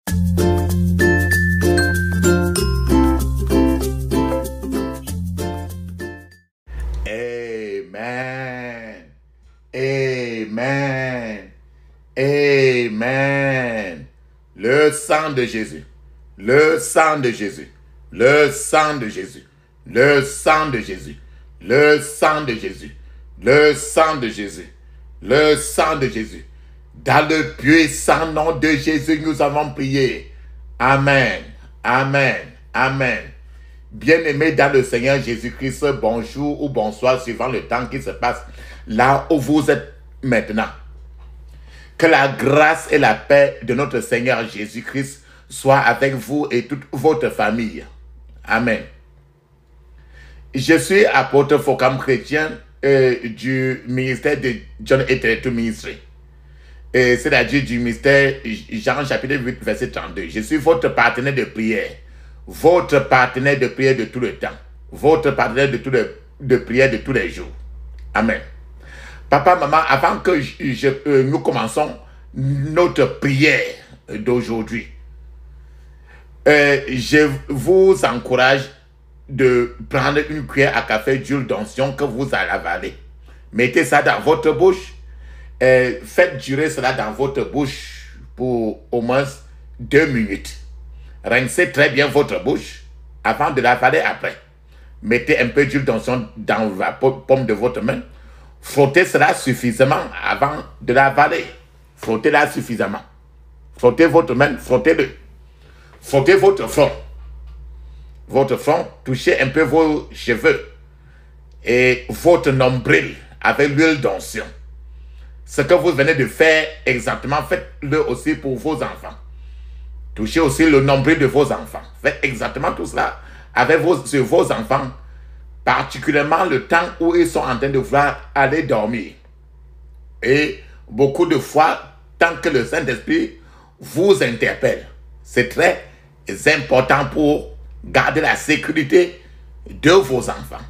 Amen. Amen. Amen. Le sang de Jésus. Le sang de Jésus. Le sang de Jésus. Le sang de Jésus. Le sang de Jésus. Le sang de Jésus. Le sang de Jésus. Dans le puissant nom de Jésus, nous avons prié. Amen. Amen. Amen. Bien-aimés dans le Seigneur Jésus-Christ, bonjour ou bonsoir suivant le temps qui se passe là où vous êtes maintenant. Que la grâce et la paix de notre Seigneur Jésus-Christ soient avec vous et toute votre famille. Amen. Je suis apôtre Focam Chrétien du ministère de John Eteretu Ministry. C'est-à-dire du ministère Jean chapitre 8 verset 32. Je suis votre partenaire de prière. Votre partenaire de prière de tout le temps. Votre partenaire de prière de tous les jours. Amen. Papa, maman, avant que nous commençons notre prière d'aujourd'hui, je vous encourage de prendre une cuillère à café d'huile d'onction que vous allez avaler. Mettez ça dans votre bouche. Faites durer cela dans votre bouche pour au moins 2 minutes. Rincez très bien votre bouche avant de l'avaler après. Mettez un peu d'huile d'onction dans la paume de votre main. Frottez cela suffisamment avant de l'avaler. Frottez-la suffisamment. Frottez votre main, frottez-le. Frottez votre front. Votre front, touchez un peu vos cheveux et votre nombril avec l'huile d'onction. Ce que vous venez de faire exactement, faites-le aussi pour vos enfants. Touchez aussi le nombril de vos enfants. Faites exactement tout cela avec vos enfants, particulièrement le temps où ils sont en train de vouloir aller dormir. Et beaucoup de fois, tant que le Saint-Esprit vous interpelle, c'est très important pour garder la sécurité de vos enfants.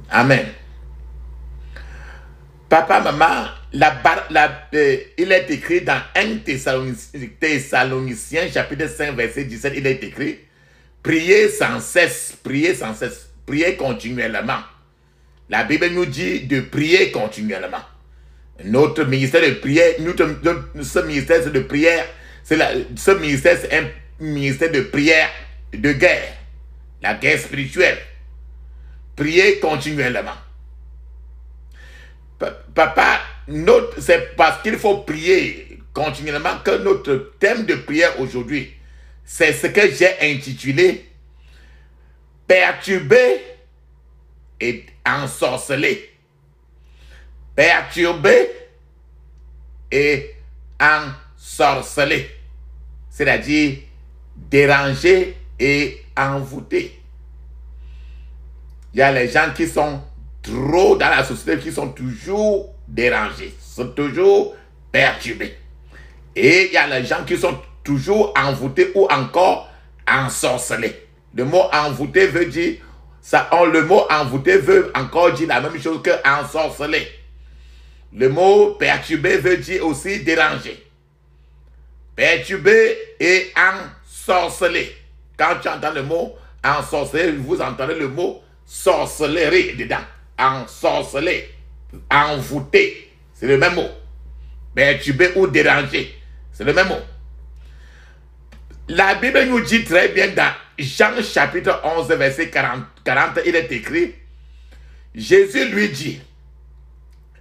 Amen. Papa, maman, il est écrit dans 1 Thessaloniciens chapitre 5 verset 17, il est écrit: priez sans cesse, priez continuellement. La Bible nous dit de prier continuellement. Notre ministère de prière, ce ministère de prière, ce ministère c'est un ministère de prière de guerre, la guerre spirituelle. Priez continuellement. Papa, c'est parce qu'il faut prier continuellement que notre thème de prière aujourd'hui, c'est ce que j'ai intitulé « Perturber et ensorceler ». Perturber et ensorceler, c'est-à-dire déranger et envoûter. Il y a les gens qui sont trop dans la société, qui sont toujours dérangés, sont toujours perturbés. Et il y a les gens qui sont toujours envoûtés ou encore ensorcelés. Le mot envoûté veut dire, le mot envoûté veut encore dire la même chose que ensorceler. Le mot perturbé veut dire aussi déranger. Perturbé et ensorceler. Quand tu entends le mot ensorceler, vous entendez le mot sorcellerie dedans. Ensorceler, envoûter, c'est le même mot. Perturber ou déranger, c'est le même mot. La Bible nous dit très bien dans Jean chapitre 11 verset 40, il est écrit: Jésus lui dit,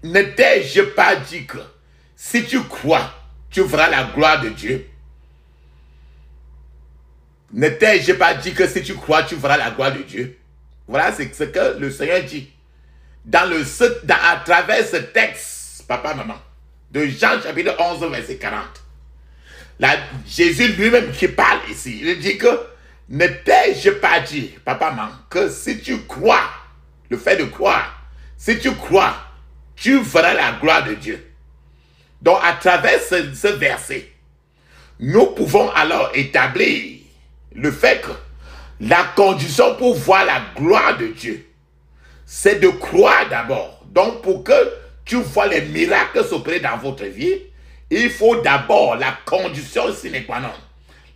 ne t'ai-je pas dit que si tu crois, tu verras la gloire de Dieu? Ne t'ai-je pas dit que si tu crois, tu verras la gloire de Dieu? Voilà ce que le Seigneur dit. À travers ce texte, papa, maman, de Jean chapitre 11, verset 40. Jésus lui-même qui parle ici, il dit que ne t'ai-je pas dit, papa, maman, que si tu crois, le fait de croire, si tu crois, tu verras la gloire de Dieu. Donc à travers ce verset, nous pouvons alors établir le fait que la condition pour voir la gloire de Dieu, c'est de croire d'abord. Donc pour que tu vois les miracles s'opérer dans votre vie, il faut d'abord la condition sine qua non.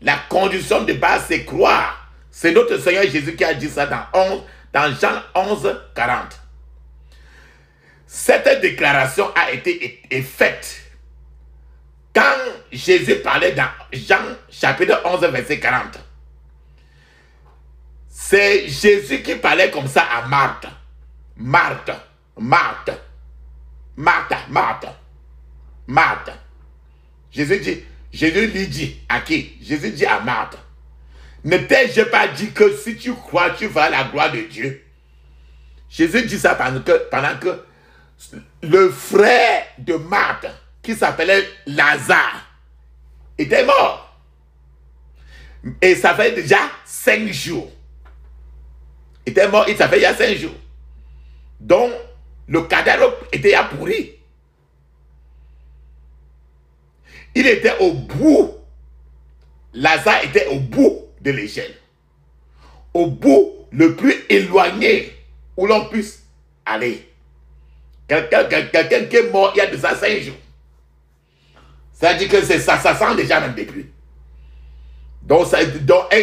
La condition de base, c'est croire. C'est notre Seigneur Jésus qui a dit ça dans Jean 11, 40. Cette déclaration a été faite quand Jésus parlait dans Jean chapitre 11, verset 40. C'est Jésus qui parlait comme ça à Marthe. Marthe, Marthe, Marthe, Marthe, Marthe. Jésus lui dit à qui? Jésus dit à Marthe. Ne t'ai-je pas dit que si tu crois, tu verras la gloire de Dieu? Jésus dit ça pendant que le frère de Marthe, qui s'appelait Lazare, était mort. Et ça fait déjà 5 jours. Il était mort, ça fait il y a 5 jours. Donc, le cadavre était pourri. Il était au bout. Lazare était au bout de l'échelle. Au bout le plus éloigné où l'on puisse aller. Quelqu'un qui est mort il y a de ça 5 jours. Ça dit que ça sent déjà même depuis. Donc,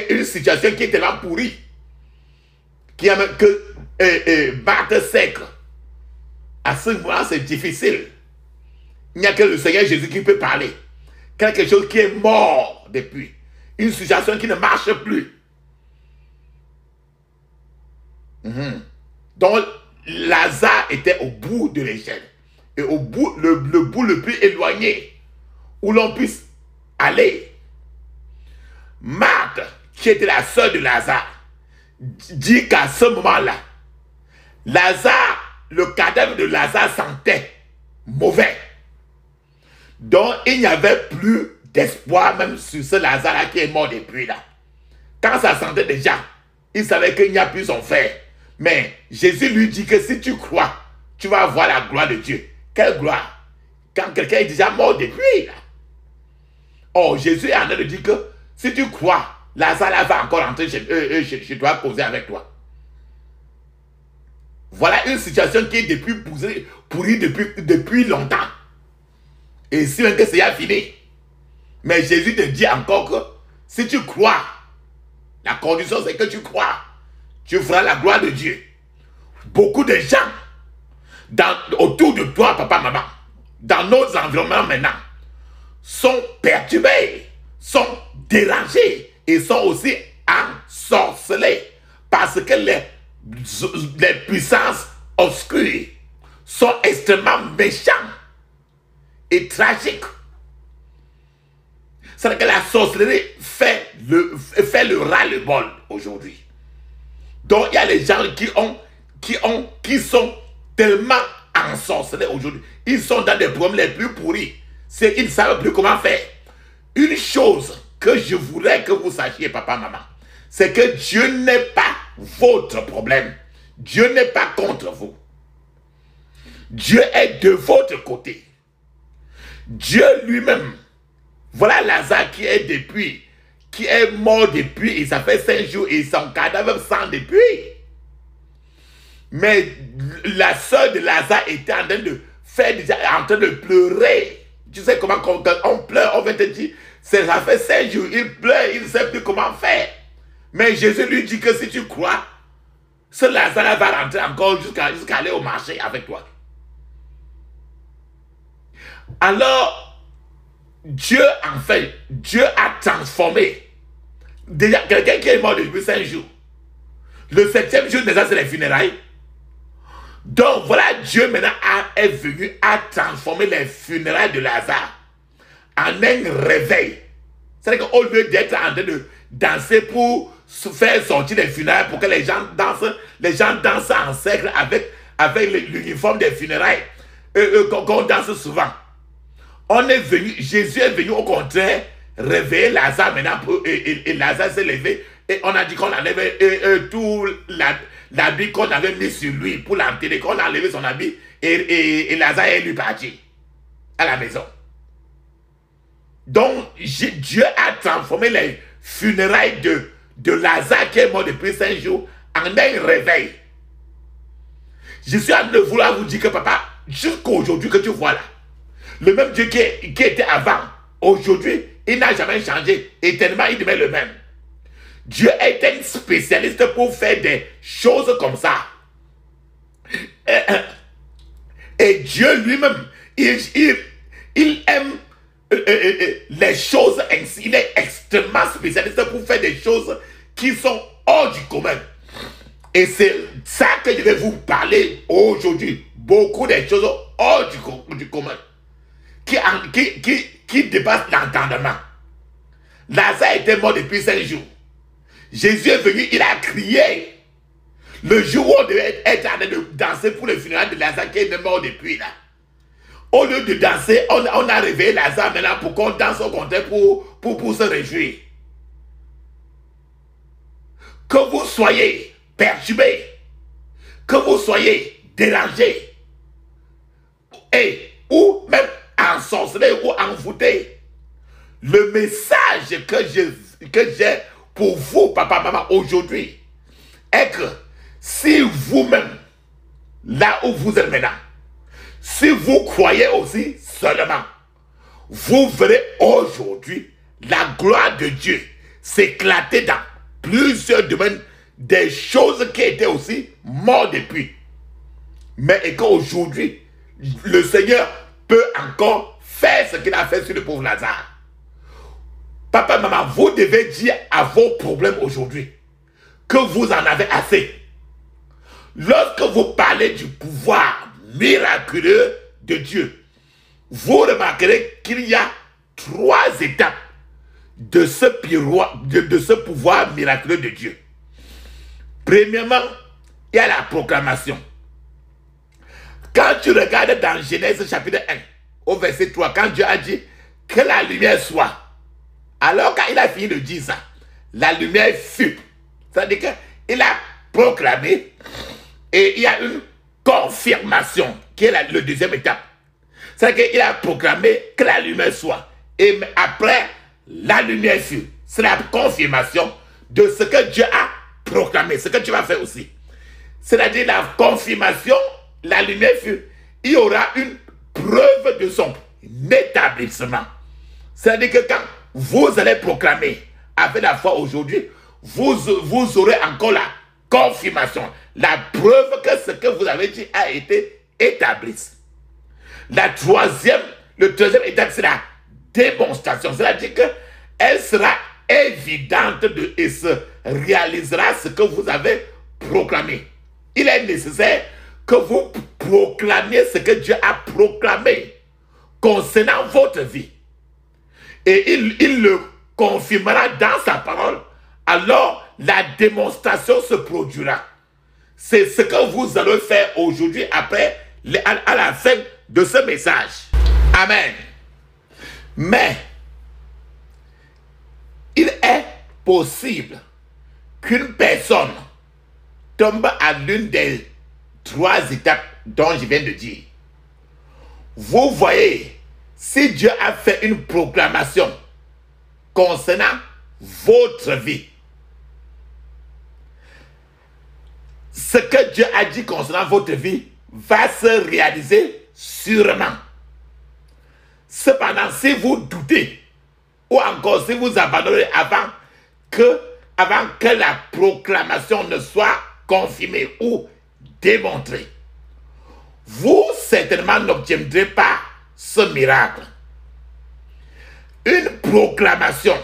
une situation qui est tellement pourrie, qui a même que battre sec. À ce moment, c'est difficile. Il n'y a que le Seigneur Jésus qui peut parler. Quelque chose qui est mort depuis. Une situation qui ne marche plus. Donc, Lazare était au bout de l'échelle. Et au bout, le bout le plus éloigné où l'on puisse aller. Marthe, qui était la sœur de Lazare, dit qu'à ce moment-là, le cadavre de Lazare sentait mauvais. Donc, il n'y avait plus d'espoir même sur ce Lazare-là qui est mort depuis là. Quand ça sentait déjà, il savait qu'il n'y a plus son frère. Mais Jésus lui dit que si tu crois, tu vas voir la gloire de Dieu. Quelle gloire? Quand quelqu'un est déjà mort depuis là. Oh, Jésus est en train de dire que si tu crois, Lazare va encore entrer chez toi, causer avec toi. Voilà une situation qui est pourrie depuis longtemps. Et si même que c'est fini. Mais Jésus te dit encore que si tu crois, la condition c'est que tu crois, tu feras la gloire de Dieu. Beaucoup de gens autour de toi, papa, maman, dans nos environnements maintenant, sont perturbés, sont dérangés et sont aussi ensorcelés parce que les puissances obscures sont extrêmement méchantes et tragiques. C'est-à-dire que la sorcellerie fait le ras-le-bol aujourd'hui. Donc il y a les gens qui sont tellement ensorcelés aujourd'hui. Ils sont dans des problèmes les plus pourris. Ils ne savent plus comment faire. Une chose que je voudrais que vous sachiez, papa, maman, c'est que Dieu n'est pas votre problème. Dieu n'est pas contre vous. Dieu est de votre côté. Dieu lui-même. Voilà Lazare qui est mort depuis, et ça fait 5 jours, et son cadavre sent depuis. Mais la sœur de Lazare était en train de pleurer. Tu sais comment quand on pleure, on va te dire, ça fait 5 jours, il pleure, il ne sait plus comment faire. Mais Jésus lui dit que si tu crois, ce Lazare va rentrer encore jusqu'à aller au marché avec toi. Alors, Dieu a transformé. Déjà, quelqu'un qui est mort depuis 5 jours. Le 7e jour, déjà, c'est les funérailles. Donc, voilà, Dieu maintenant est venu à transformer les funérailles de Lazare en un réveil. C'est-à-dire qu'au lieu d'être en train de danser pour se faire sortir des funérailles, pour que les gens dansent en cercle avec l'uniforme des funérailles, qu'on danse souvent. Jésus est venu au contraire réveiller Lazare maintenant et Lazare s'est levé et on a dit qu'on enlève tout l'habit qu'on avait mis sur lui pour l'enterrer, qu'on a enlevé son habit et Lazare est lui parti à la maison. Donc Dieu a transformé les funérailles de Lazare qui est mort depuis 5 jours en un réveil. Je suis en train de vouloir vous dire que papa, jusqu'à aujourd'hui que tu vois là, le même Dieu qui était avant, aujourd'hui, Il n'a jamais changé. Éternellement, il demeure le même. Dieu est un spécialiste pour faire des choses comme ça. Et Dieu lui-même, il aime les choses ainsi. Il est extrêmement spécialiste pour faire des choses qui sont hors du commun. Et c'est ça que je vais vous parler aujourd'hui. Beaucoup de choses hors du commun. Qui dépassent l'entendement. Lazare était mort depuis 5 jours. Jésus est venu, il a crié. Le jour où on devait être en train de danser pour le funérail de Lazare qui est mort depuis là. Au lieu de danser, on a réveillé Lazare maintenant pour qu'on danse au contraire pour se réjouir. Que vous soyez perturbés, que vous soyez dérangés, ou même ensorcelés ou envoûtés, le message que j'ai pour vous, papa, maman, aujourd'hui, est que si vous-même, là où vous êtes maintenant, si vous croyez aussi seulement, vous verrez aujourd'hui la gloire de Dieu s'éclater dans plusieurs domaines, des choses qui étaient aussi mortes depuis. Mais qu'aujourd'hui, le Seigneur peut encore faire ce qu'il a fait sur le pauvre Lazare. Papa, maman, vous devez dire à vos problèmes aujourd'hui que vous en avez assez. Lorsque vous parlez du pouvoir miraculeux de Dieu, vous remarquerez qu'il y a 3 étapes de ce pouvoir miraculeux de Dieu. Premièrement, il y a la proclamation. Quand tu regardes dans Genèse chapitre 1, au verset 3, quand Dieu a dit que la lumière soit, alors quand il a fini de dire ça, la lumière fut. C'est-à-dire qu'il a proclamé et il y a une confirmation qui est la deuxième étape. C'est-à-dire qu'il a proclamé que la lumière soit. Et après, la lumière fut. C'est la confirmation de ce que Dieu a proclamé, ce que tu vas faire aussi. C'est-à-dire la confirmation, la lumière fut. Il y aura une preuve de son établissement. C'est-à-dire que quand vous allez proclamer avec la foi aujourd'hui, vous aurez encore la confirmation, la preuve que ce que vous avez dit a été établi. Le troisième étape, c'est la démonstration. C'est-à-dire qu'elle sera évidente et se réalisera ce que vous avez proclamé. Il est nécessaire que vous proclamiez ce que Dieu a proclamé concernant votre vie. Et il le confirmera dans sa parole. Alors, la démonstration se produira. C'est ce que vous allez faire aujourd'hui après, à la fin de ce message. Amen. Mais, il est possible qu'une personne tombe à l'une des 3 étapes dont je viens de dire. Vous voyez, si Dieu a fait une proclamation concernant votre vie, ce que Dieu a dit concernant votre vie va se réaliser sûrement. Cependant, si vous doutez, ou encore si vous abandonnez avant que la proclamation ne soit confirmée ou démontrée, vous certainement n'obtiendrez pas ce miracle. Une proclamation,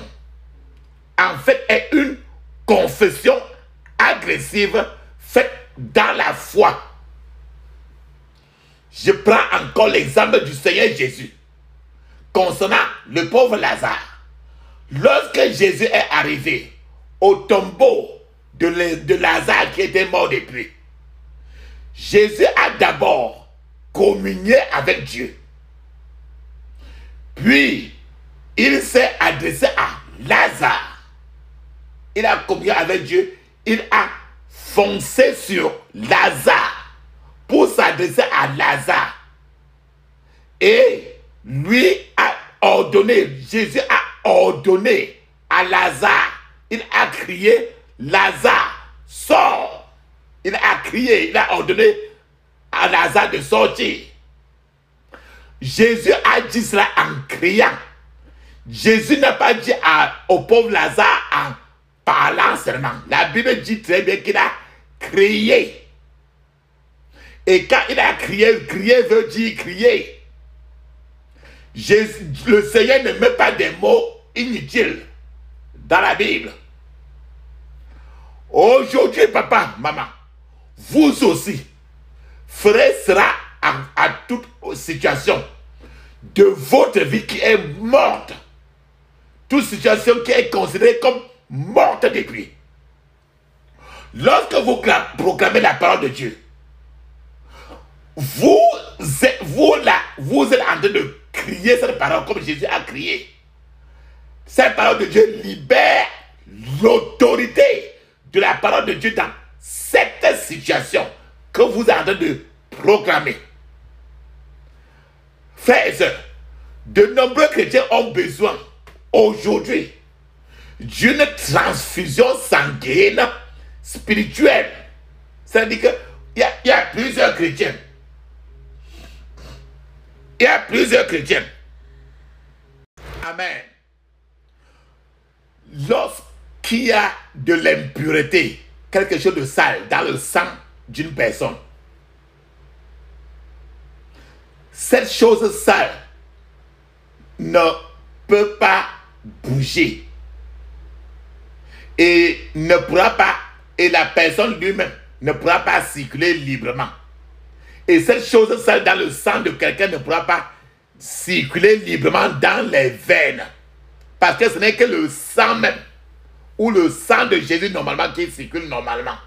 en fait, est une confession agressive faite dans la foi. Je prends encore l'exemple du Seigneur Jésus concernant le pauvre Lazare. Lorsque Jésus est arrivé au tombeau de Lazare qui était mort depuis, Jésus a d'abord communié avec Dieu. Puis, il s'est adressé à Lazare. Il a communié avec Dieu. Il a foncé sur Lazare pour s'adresser à Lazare. Et lui a ordonné, Jésus a ordonné à Lazare. Il a crié, Lazare, sors. Il a crié, il a ordonné à Lazare de sortir. Jésus a dit cela en criant. Jésus n'a pas dit au pauvre Lazare en parlant seulement. La Bible dit très bien qu'il a crié. Et quand il a crié, crier veut dire crier. Le Seigneur ne met pas des mots inutiles dans la Bible. Aujourd'hui, papa, maman, vous aussi, frère sera à toute situation de votre vie qui est morte. Toute situation qui est considérée comme morte depuis. Lorsque vous proclamez la parole de Dieu, vous êtes en train de crier cette parole comme Jésus a crié. Cette parole de Dieu libère l'autorité de la parole de Dieu dans cette situation que vous êtes en train de proclamer. Frères et sœurs, de nombreux chrétiens ont besoin aujourd'hui d'une transfusion sanguine spirituelle. C'est-à-dire qu'il y a plusieurs chrétiens. Il y a plusieurs chrétiens. Amen. Lorsqu'il y a de l'impureté, quelque chose de sale dans le sang d'une personne, cette chose sale ne peut pas bouger et ne pourra pas, et la personne lui-même ne pourra pas circuler librement. Et cette chose sale dans le sang de quelqu'un ne pourra pas circuler librement dans les veines. Parce que ce n'est que le sang même, ou le sang de Jésus normalement qui circule normalement.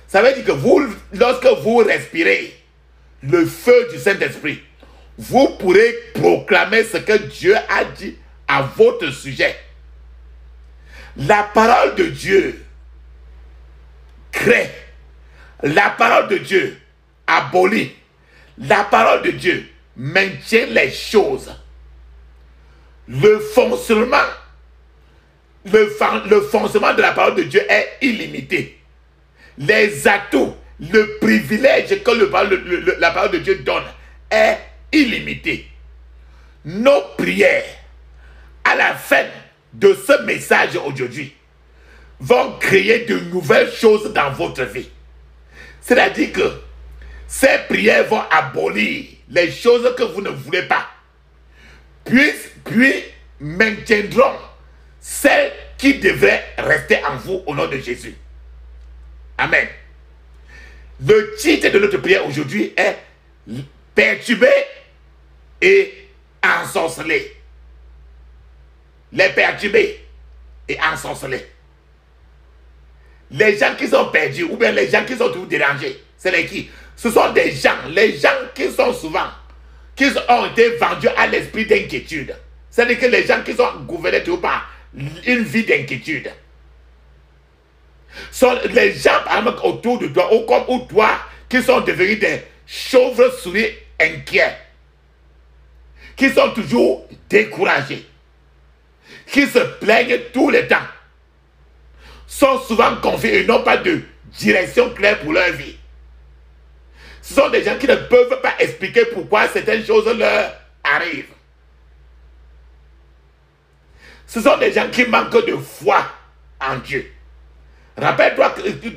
Ça veut dire que vous, lorsque vous respirez le feu du Saint-Esprit, vous pourrez proclamer ce que Dieu a dit à votre sujet. La parole de Dieu crée. La parole de Dieu abolit. La parole de Dieu maintient les choses. Le fonctionnement de la parole de Dieu est illimité. Les atouts, le privilège que la parole de Dieu donne est illimité. Nos prières, à la fin de ce message aujourd'hui, vont créer de nouvelles choses dans votre vie. C'est-à-dire que ces prières vont abolir les choses que vous ne voulez pas, puis maintiendront celles qui devraient rester en vous au nom de Jésus. Amen. Le titre de notre prière aujourd'hui est perturbé et ensorcelé. Les perturbés et ensorcelés. Les gens qui sont perdus ou bien les gens qui sont toujours dérangés, c'est les qui? Ce sont les gens qui sont souvent, qui ont été vendus à l'esprit d'inquiétude. C'est-à-dire que les gens qui sont gouvernés toujours par une vie d'inquiétude. Sont les gens par exemple autour de toi ou comme ou toi qui sont devenus des chauves-souris inquiets, qui sont toujours découragés, qui se plaignent tout le temps, sont souvent confiés et n'ont pas de direction claire pour leur vie. Ce sont des gens qui ne peuvent pas expliquer pourquoi certaines choses leur arrivent. Ce sont des gens qui manquent de foi en Dieu. Rappelle-toi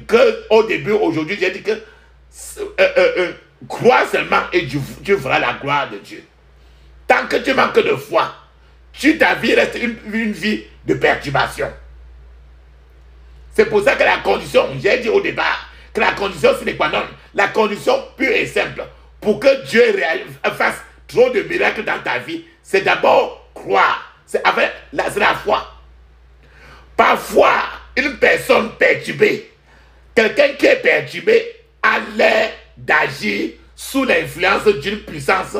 qu'au début, aujourd'hui, j'ai dit que crois seulement et tu feras la gloire de Dieu. Tant que tu manques de foi, ta vie reste une vie de perturbation. C'est pour ça que la condition, j'ai dit au départ, que la condition sine qua non, la condition pure et simple, pour que Dieu fasse trop de miracles dans ta vie, c'est d'abord croire. C'est la foi. Parfois, une personne perturbée, quelqu'un qui est perturbé, a l'air d'agir sous l'influence d'une puissance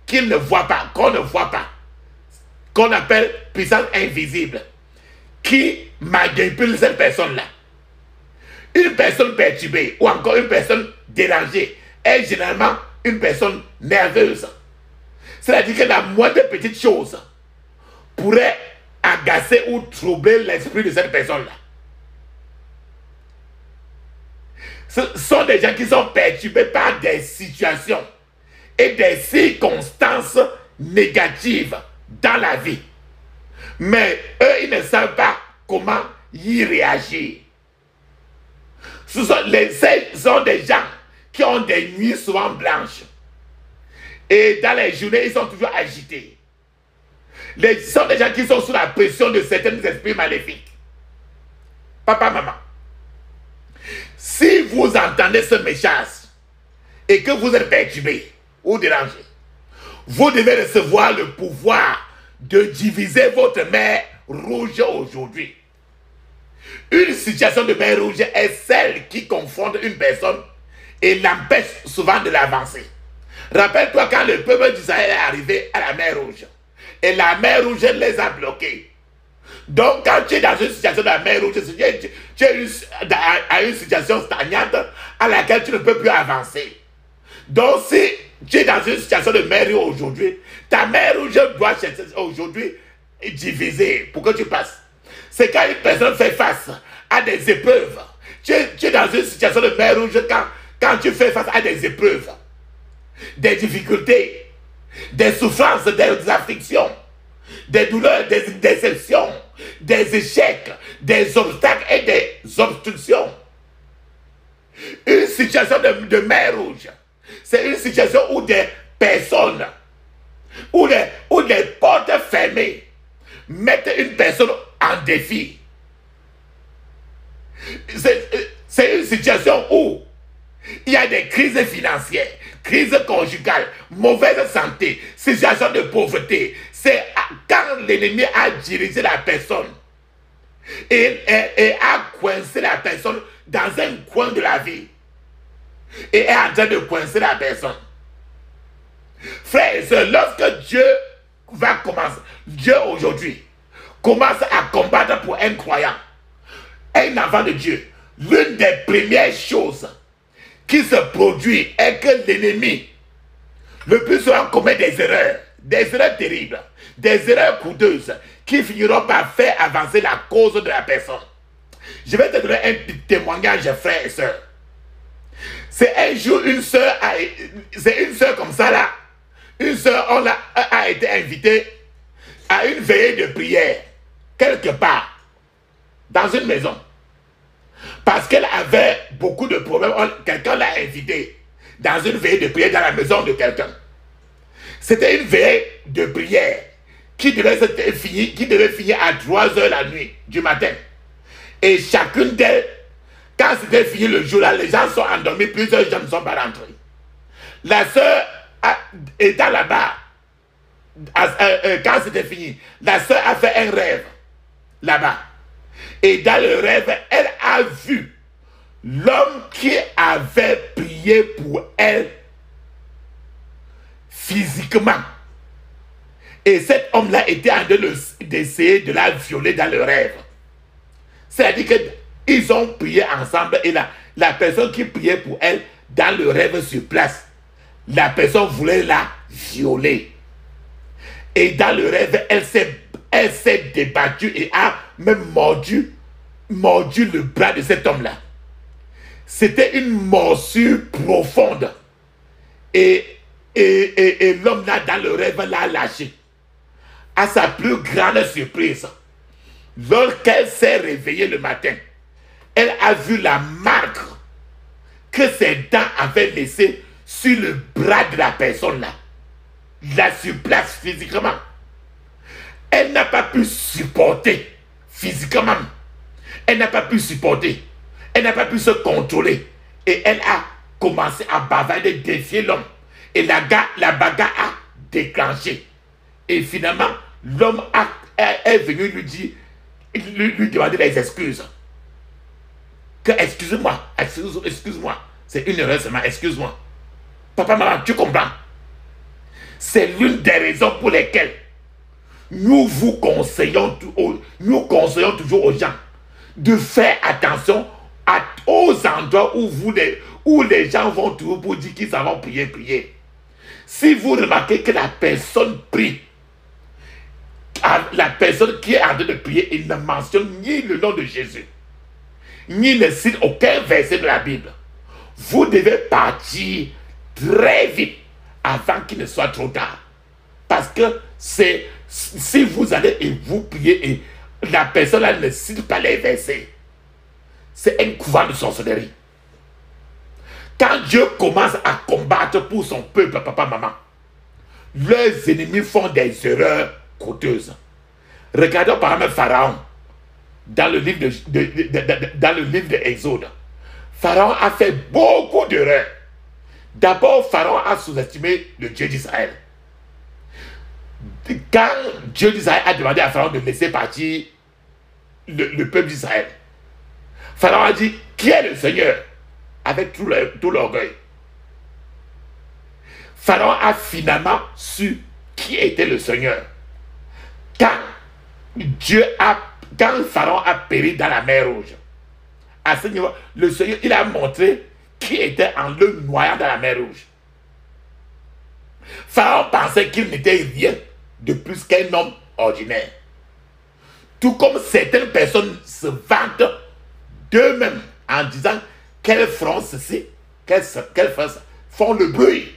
qu'il ne voit pas, qu'on ne voit pas, qu'on appelle puissance invisible, qui manipule cette personne-là. Une personne perturbée ou encore une personne dérangée est généralement une personne nerveuse. C'est-à-dire que la moindre petite chose pourrait agacer ou troubler l'esprit de cette personne-là. Ce sont des gens qui sont perturbés par des situations et des circonstances négatives dans la vie. Mais eux, ils ne savent pas comment y réagir. Ce sont des gens qui ont des nuits souvent blanches. Et dans les journées, ils sont toujours agités. Ce sont des gens qui sont sous la pression de certains esprits maléfiques. Papa, maman, si vous entendez ce message et que vous êtes perturbé ou dérangé, vous devez recevoir le pouvoir de diviser votre mer rouge aujourd'hui. Une situation de mer rouge est celle qui confronte une personne et l'empêche souvent de l'avancer. Rappelle-toi quand le peuple d'Israël est arrivé à la mer rouge et la mer rouge les a bloqués. Donc quand tu es dans une situation de la mer rouge, tu es à une situation stagnante à laquelle tu ne peux plus avancer. Donc si tu es dans une situation de mer rouge aujourd'hui, ta mer rouge doit aujourd'hui diviser pour que tu passes. C'est quand une personne fait face à des épreuves. Tu es dans une situation de mer rouge quand tu fais face à des épreuves, des difficultés, des souffrances, des afflictions, des douleurs, des déceptions, des échecs, des obstacles et des obstructions. Une situation de mer rouge, c'est une situation où des personnes, où les portes fermées mettent une personne en défi. C'est une situation où il y a des crises financières, crises conjugales, mauvaise santé, situation de pauvreté. C'est quand l'ennemi a dirigé la personne et a coincé la personne dans un coin de la vie et est en train de coincer la personne. Frères et sœurs, lorsque Dieu va commencer, Dieu aujourd'hui commence à combattre pour un croyant, un enfant de Dieu, l'une des premières choses qui se produit est que l'ennemi, le plus souvent, commet des erreurs terribles, des erreurs coûteuses qui finiront par faire avancer la cause de la personne. Je vais te donner un petit témoignage, frères et sœurs. C'est un jour, c'est une sœur comme ça là, une sœur a été invitée à une veillée de prière, quelque part, dans une maison. Parce qu'elle avait beaucoup de problèmes, quelqu'un l'a invitée dans une veillée de prière dans la maison de quelqu'un. C'était une veillée de prière qui devait finir à 3h la nuit du matin. Et chacune d'elles, quand c'était fini le jour là, les gens sont endormis, plusieurs gens ne sont pas rentrés. La sœur étant là-bas, quand c'était fini, la sœur a fait un rêve là-bas. Et dans le rêve, elle a vu l'homme qui avait prié pour elle physiquement. Et cet homme-là était en train d'essayer de la violer dans le rêve. C'est-à-dire qu'ils ont prié ensemble et la personne qui priait pour elle dans le rêve sur place, la personne voulait la violer. Et dans le rêve, elle s'est débattue et a même mordu le bras de cet homme-là. C'était une morsure profonde. Et l'homme-là, dans le rêve, l'a lâché. À sa plus grande surprise, lorsqu'elle s'est réveillée le matin, elle a vu la marque que ses dents avaient laissée sur le bras de la personne-là. La surplace physiquement. Elle n'a pas pu supporter physiquement. Elle n'a pas pu supporter. Elle n'a pas pu se contrôler. Et elle a commencé à bavarder, défier l'homme. Et la bagarre a déclenché. Et finalement, l'homme est venu lui demander des excuses. Que excuse-moi, c'est une erreur seulement, excuse-moi. Papa, maman, tu comprends? C'est l'une des raisons pour lesquelles nous conseillons toujours aux gens de faire attention aux endroits où les gens vont toujours pour dire qu'ils savent prier. Si vous remarquez que la personne prie, la personne qui est en train de prier, il ne mentionne ni le nom de Jésus, ni ne cite aucun verset de la Bible, vous devez partir très vite avant qu'il ne soit trop tard. Parce que c'est si vous allez et vous priez et la personne là ne cite pas les versets, c'est un couvent de sorcellerie. Quand Dieu commence à combattre pour son peuple, papa, maman, leurs ennemis font des erreurs coûteuses. Regardons par exemple Pharaon dans le livre dans le livre de Exode. Pharaon a fait beaucoup d'erreurs. D'abord, Pharaon a sous-estimé le Dieu d'Israël. Quand Dieu d'Israël a demandé à Pharaon de laisser partir le peuple d'Israël, Pharaon a dit, qui est le Seigneur? Avec tout l'orgueil. Pharaon a finalement su qui était le Seigneur. Quand Pharaon a péri dans la mer Rouge, à ce niveau, le Seigneur, il a montré qui était en le noyant dans la mer Rouge. Pharaon pensait qu'il n'était rien de plus qu'un homme ordinaire. Tout comme certaines personnes se vantent d'eux-mêmes en disant qu'elles feront ceci, qu'elles font le bruit.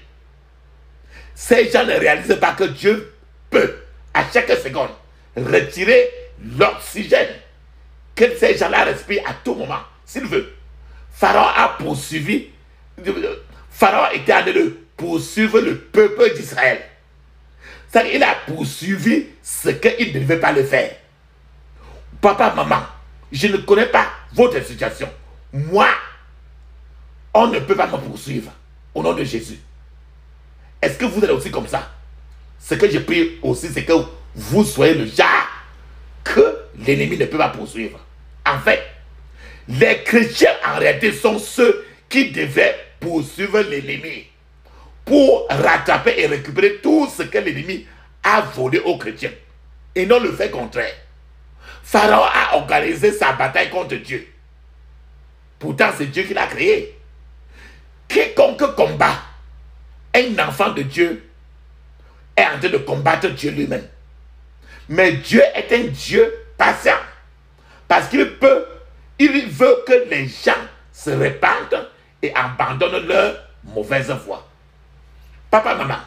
Ces gens ne réalisent pas que Dieu peut, à chaque seconde, retirer l'oxygène que ces gens-là respirent à tout moment, s'il veut. Pharaon a poursuivi, Pharaon était en train de poursuivre le peuple d'Israël. Il a poursuivi ce qu'il ne devait pas le faire. Papa, maman, je ne connais pas votre situation. Moi, on ne peut pas me poursuivre au nom de Jésus. Est-ce que vous êtes aussi comme ça? Ce que je prie aussi, c'est que vous soyez le genre que l'ennemi ne peut pas poursuivre. En fait, les chrétiens en réalité sont ceux qui devaient poursuivre l'ennemi pour rattraper et récupérer tout ce que l'ennemi a volé aux chrétiens. Et non le fait contraire. Pharaon a organisé sa bataille contre Dieu. Pourtant, c'est Dieu qui l'a créé. Quiconque combat un enfant de Dieu est en train de combattre Dieu lui-même. Mais Dieu est un Dieu patient. Parce qu'il veut que les gens se répandent et abandonnent leur mauvaise voie. Papa, maman,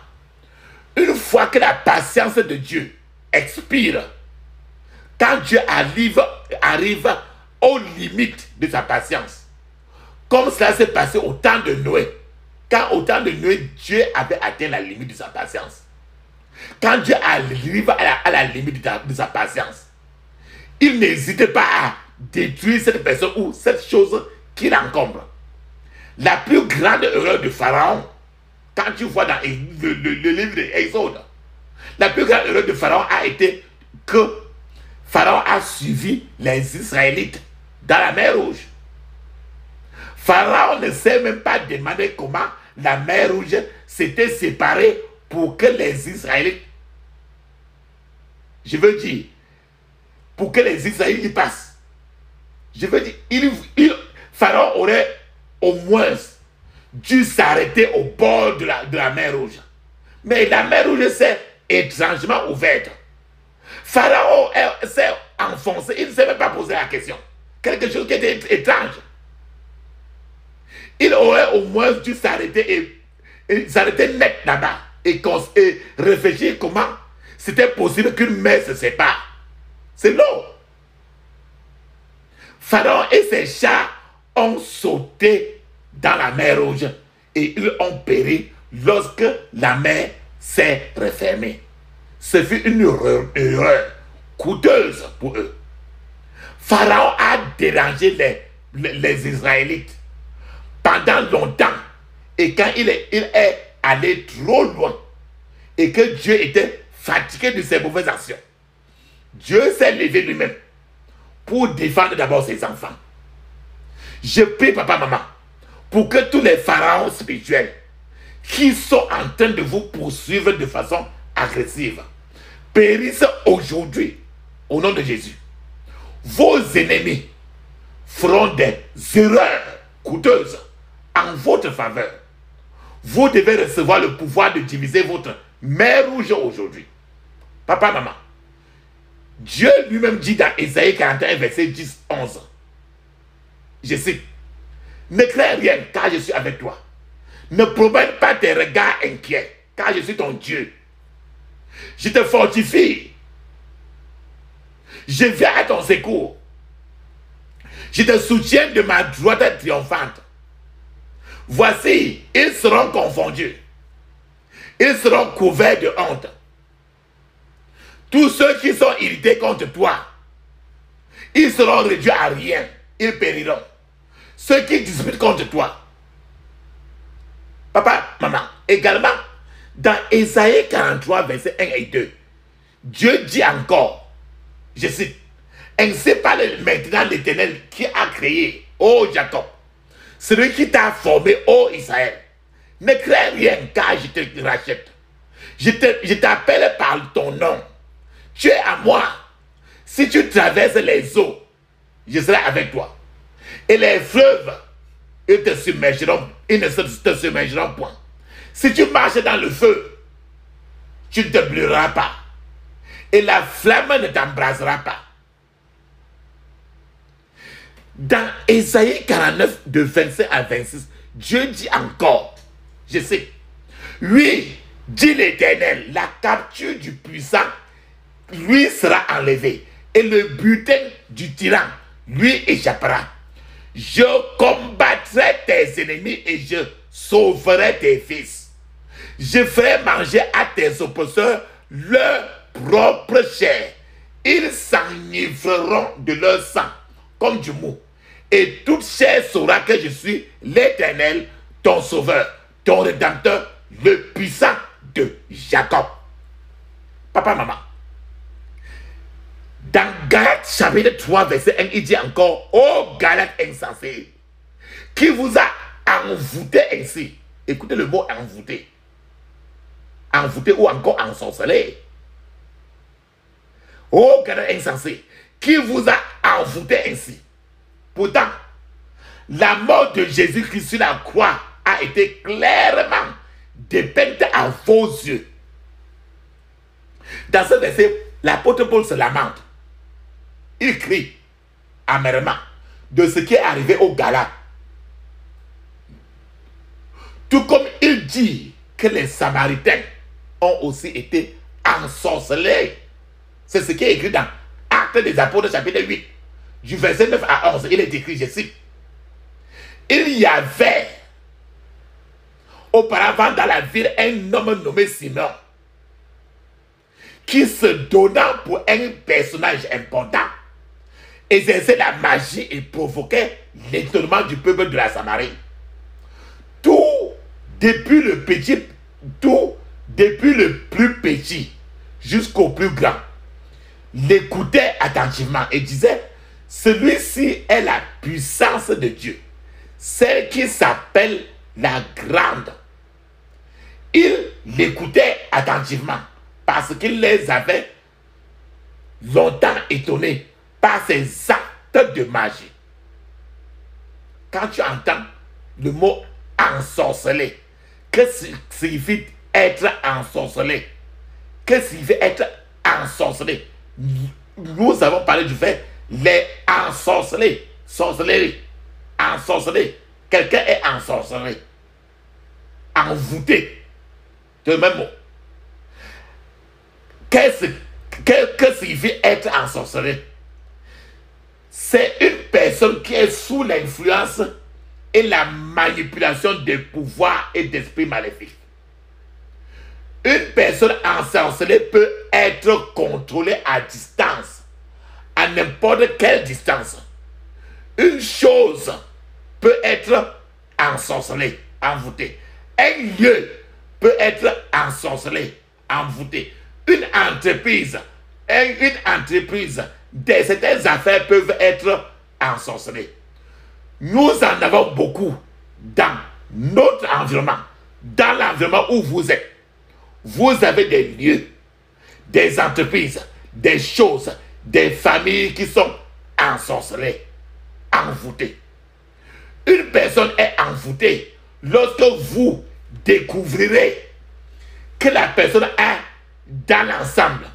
une fois que la patience de Dieu expire, quand Dieu arrive aux limites de sa patience, comme cela s'est passé au temps de Noé, quand au temps de Noé, Dieu avait atteint la limite de sa patience. Quand Dieu arrive à la limite de sa patience, il n'hésite pas à détruire cette personne ou cette chose qui l'encombre. La plus grande erreur de Pharaon, quand tu vois dans le livre d'Exode, la plus grande erreur de Pharaon a été que Pharaon a suivi les Israélites dans la mer Rouge. Pharaon ne s'est même pas demandé comment la mer Rouge s'était séparée pour que les Israélites, je veux dire, pour que les Israélites y passent. Je veux dire, Pharaon aurait au moins dû s'arrêter au bord de la mer Rouge. Mais la mer Rouge s'est étrangement ouverte. Pharaon s'est enfoncé, il ne s'est même pas posé la question. Quelque chose qui était étrange. Il aurait au moins dû s'arrêter et s'arrêter net là-bas et réfléchir comment c'était possible qu'une mer se sépare. C'est l'eau. Pharaon et ses chars ont sauté dans la mer Rouge et ils ont péri lorsque la mer s'est refermée. Ce fut une erreur coûteuse pour eux. Pharaon a dérangé les Israélites pendant longtemps. Et quand il est allé trop loin et que Dieu était fatigué de ses mauvaises actions, Dieu s'est levé lui-même pour défendre d'abord ses enfants. Je prie, papa, maman, pour que tous les pharaons spirituels qui sont en train de vous poursuivre de façon agressive périssent aujourd'hui au nom de Jésus. Vos ennemis feront des erreurs coûteuses en votre faveur. Vous devez recevoir le pouvoir de diviser votre mer Rouge aujourd'hui. Papa, maman, Dieu lui-même dit dans Ésaïe 41, verset 10-11, je cite, ne crains rien car je suis avec toi. Ne promène pas tes regards inquiets car je suis ton Dieu. Je te fortifie Je viens à ton secours. Je te soutiens de ma droite triomphante. Voici, ils seront confondus. Ils seront couverts de honte. Tous ceux qui sont irrités contre toi, ils seront réduits à rien. Ils périront. Ceux qui disputent contre toi. Papa, maman, également, dans Ésaïe 43, versets 1 et 2, Dieu dit encore, je cite, ainsi parle maintenant l'Éternel qui a créé, ô Jacob, celui qui t'a formé, ô Israël. Ne crains rien, car je te rachète. Je t'appelle par ton nom. Tu es à moi. Si tu traverses les eaux, je serai avec toi. Et les fleuves, ils ne te submergeront point. Si tu marches dans le feu, tu ne te brûleras pas. Et la flamme ne t'embrasera pas. Dans Ésaïe 49, de 25 à 26, Dieu dit encore, je sais, oui, dit l'Éternel, la capture du puissant lui sera enlevée et le butin du tyran lui échappera. Je combattrai tes ennemis et je sauverai tes fils. Je ferai manger à tes oppresseurs leur propre chair. Ils s'enivreront de leur sang comme du mou. Et toute chair saura que je suis l'Éternel, ton sauveur, ton rédempteur, le puissant de Jacob. Papa, maman. Dans Galates chapitre 3, verset 1, il dit encore, ô Galates insensés, qui vous a envoûté ainsi. Écoutez le mot envoûté. Envoûté ou encore ensorcelé. Ô Galates insensés, qui vous a envoûté ainsi. Pourtant, la mort de Jésus-Christ sur la croix a été clairement dépeinte à vos yeux. Dans ce verset, l'apôtre Paul se lamente. Il crie amèrement de ce qui est arrivé aux Galates. Tout comme il dit que les Samaritains ont aussi été ensorcelés. C'est ce qui est écrit dans Actes des Apôtres chapitre 8, du verset 9 à 11. Il est écrit, je cite, il y avait auparavant dans la ville un homme nommé Simon qui se donnant pour un personnage important exerçait la magie et provoquait l'étonnement du peuple de la Samarie. Tout depuis le plus petit jusqu'au plus grand, l'écoutait attentivement et disait, celui-ci est la puissance de Dieu, celle qui s'appelle la grande. Il l'écoutait attentivement parce qu'il les avait longtemps étonnés par ses actes de magie. Quand tu entends le mot ensorcelé, que signifie être ensorcelé? Que signifie être ensorcelé? Nous avons parlé du fait les ensorcelés, sorcellerie, ensorcelé. Quelqu'un est ensorcelé, envoûté. C'est le même mot. Que signifie être ensorcelé? C'est une personne qui est sous l'influence et la manipulation des pouvoirs et d'esprits maléfiques. Une personne ensorcelée peut être contrôlée à distance, à n'importe quelle distance. Une chose peut être ensorcelée, envoûtée. Un lieu peut être ensorcelé, envoûté. Une entreprise, certaines affaires peuvent être ensorcelées. Nous en avons beaucoup dans notre environnement, dans l'environnement où vous êtes. Vous avez des lieux, des entreprises, des choses, des familles qui sont ensorcelées, envoûtées. Une personne est envoûtée lorsque vous découvrirez que la personne a dans l'ensemble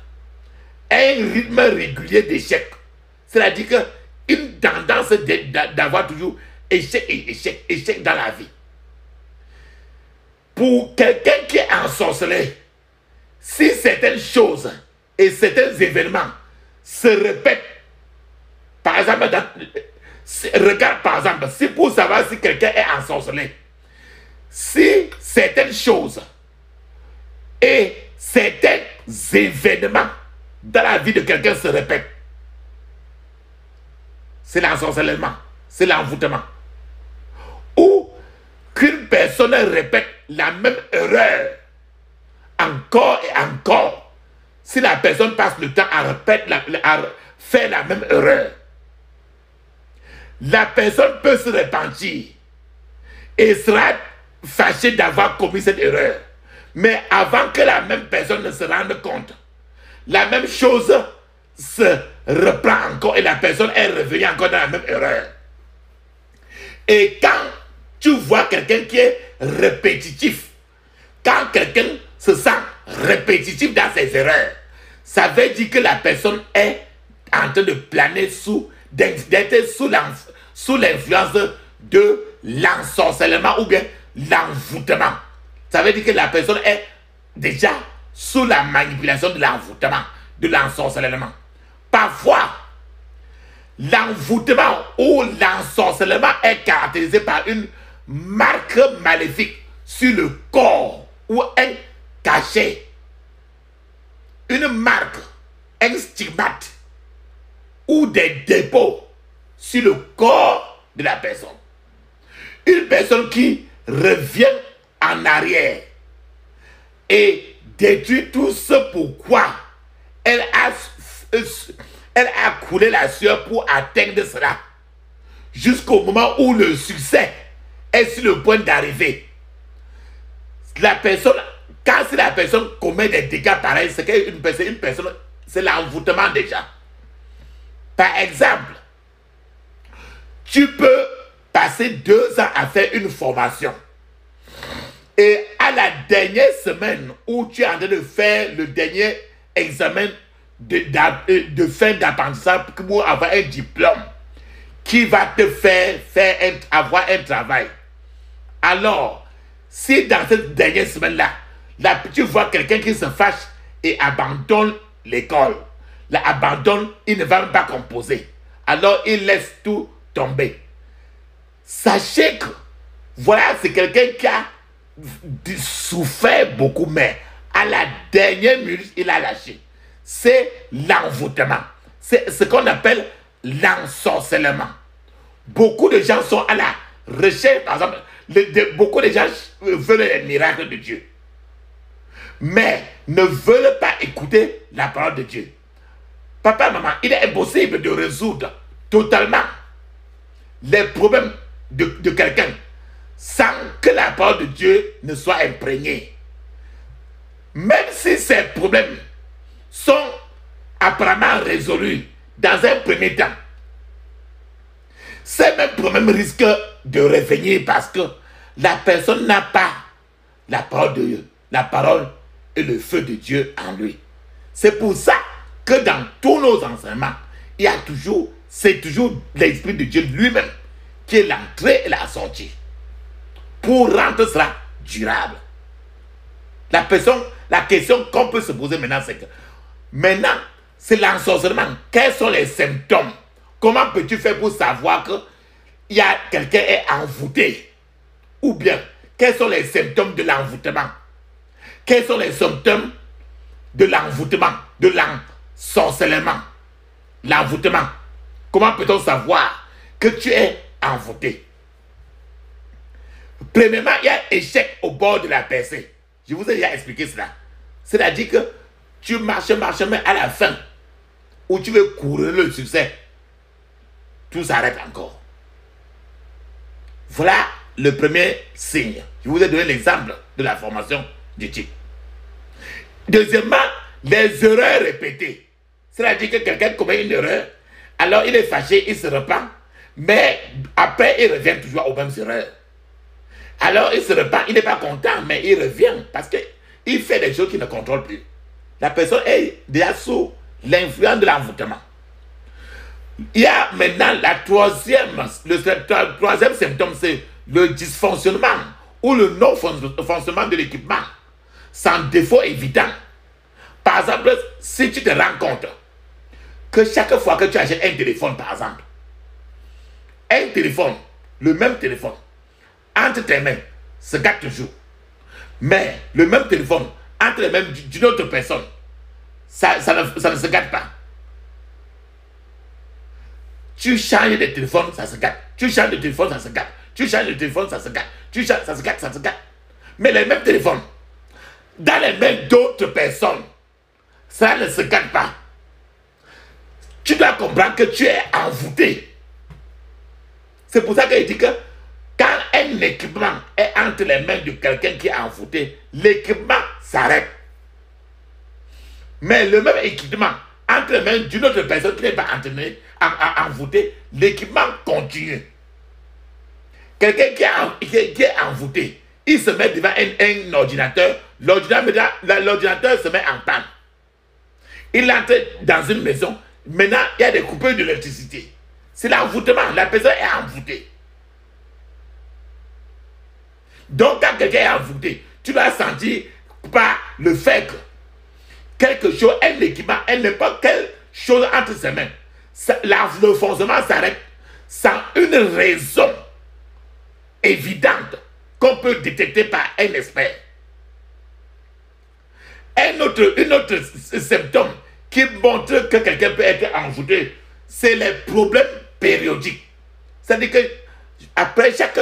un rythme régulier d'échec. C'est-à-dire qu'une tendance d'avoir toujours échec et échec, échec dans la vie. Pour quelqu'un qui est ensorcelé, si certaines choses et certains événements se répètent. Par exemple, regarde par exemple, si pour savoir si quelqu'un est ensorcelé, si certaines choses et certains événements dans la vie de quelqu'un se répètent, c'est l'ensorcellement, c'est l'envoûtement. Ou qu'une personne répète la même erreur encore et encore, si la personne passe le temps à faire la même erreur, la personne peut se repentir et sera fâchée d'avoir commis cette erreur. Mais avant que la même personne ne se rende compte, la même chose se reprend encore et la personne est revenue encore dans la même erreur. Et quand tu vois quelqu'un qui est répétitif, quand quelqu'un se sent répétitif dans ses erreurs, ça veut dire que la personne est en train de planer d'être sous l'influence de l'ensorcellement ou bien l'envoûtement. Ça veut dire que la personne est déjà sous la manipulation de l'envoûtement, de l'ensorcellement. Parfois, l'envoûtement ou l'ensorcellement est caractérisé par une marque maléfique sur le corps ou un cachet, une marque, un stigmate ou des dépôts sur le corps de la personne. Une personne qui revient en arrière et détruit tout ce pourquoi elle a coulé la sueur pour atteindre cela, jusqu'au moment où le succès est sur le point d'arriver. La personne, si la personne commet des dégâts pareils, c'est qu'une personne, c'est l'envoûtement déjà. Par exemple, tu peux passer 2 ans à faire une formation. Et à la dernière semaine où tu es en train de faire le dernier examen de fin d'apprentissage pour avoir un diplôme qui va te faire avoir un travail. Alors, si dans cette dernière semaine-là, tu vois quelqu'un qui se fâche et abandonne l'école, il ne va même pas composer. Alors, il laisse tout tomber. Sachez que, voilà, c'est quelqu'un qui a souffert beaucoup, mais à la dernière minute, il a lâché. C'est l'envoûtement. C'est ce qu'on appelle l'ensorcellement. Beaucoup de gens sont à la recherche, par exemple, beaucoup de gens veulent les miracles de Dieu, mais ne veulent pas écouter la parole de Dieu. Papa, maman, il est impossible de résoudre totalement les problèmes de quelqu'un sans que la parole de Dieu ne soit imprégnée. Même si ces problèmes sont apparemment résolus dans un premier temps, ces mêmes problèmes risquent de revenir parce que la personne n'a pas la parole de Dieu, la parole et le feu de Dieu en lui. C'est pour ça que dans tous nos enseignements, c'est toujours l'Esprit de Dieu lui-même qui est l'entrée et la sortie pour rendre cela durable. La question qu'on peut se poser maintenant, c'est que maintenant, c'est l'ensorcellement. Quels sont les symptômes? Comment peux-tu faire pour savoir que quelqu'un est envoûté? Ou bien, quels sont les symptômes de l'envoûtement? Quels sont les symptômes de l'envoûtement, de l'ensorcellement? L'envoûtement. Comment peut-on savoir que tu es envoûté? Premièrement, il y a échec au bord de la percée. Je vous ai déjà expliqué cela. C'est-à-dire que tu marches, mais à la fin, où tu veux courir le succès, tout s'arrête encore. Voilà le premier signe. Je vous ai donné l'exemple de la formation du type. Deuxièmement, les erreurs répétées. C'est-à-dire que quelqu'un commet une erreur, alors il est fâché, il se repent, mais après il revient toujours aux mêmes erreurs. Alors il se repent, il n'est pas content, mais il revient parce qu'il fait des choses qu'il ne contrôle plus. La personne est déjà sous l'influence de l'envoûtement. Il y a maintenant le troisième symptôme, c'est le dysfonctionnement ou le non-fonctionnement de l'équipement, sans défaut évident. Par exemple, si tu te rends compte que chaque fois que tu achètes un téléphone, par exemple, un téléphone, le même téléphone, entre tes mains, se gâte toujours. Mais le même téléphone, entre les mains d'une autre personne, ça ne se gâte pas. Tu changes de téléphone, ça se gâte. Tu changes de téléphone, ça se gâte. Tu changes de téléphone, ça se gâte. Tu changes, ça se gâte, ça se gâte. Mais les mêmes téléphones, dans les mains d'autres personnes, ça ne se gâte pas. Tu dois comprendre que tu es envoûté. C'est pour ça qu'il dit que quand un équipement est entre les mains de quelqu'un qui est envoûté, l'équipement s'arrête. Mais le même équipement entre les mains d'une autre personne qui n'est pas envoûtée, l'équipement continue. Quelqu'un qui est envoûté, il se met devant un ordinateur, l'ordinateur se met en panne. Il entre dans une maison, maintenant il y a des coupures d'électricité. C'est l'envoûtement, la personne est envoûtée. Donc quand quelqu'un est envoûté, tu dois sentir par le fait que quelque chose, un équipement, n'importe quelle chose entre ses mains, le fonctionnement s'arrête sans une raison évidente qu'on peut détecter par un expert. Un autre symptôme qui montre que quelqu'un peut être envoûté, c'est les problèmes périodiques. C'est-à-dire que après chaque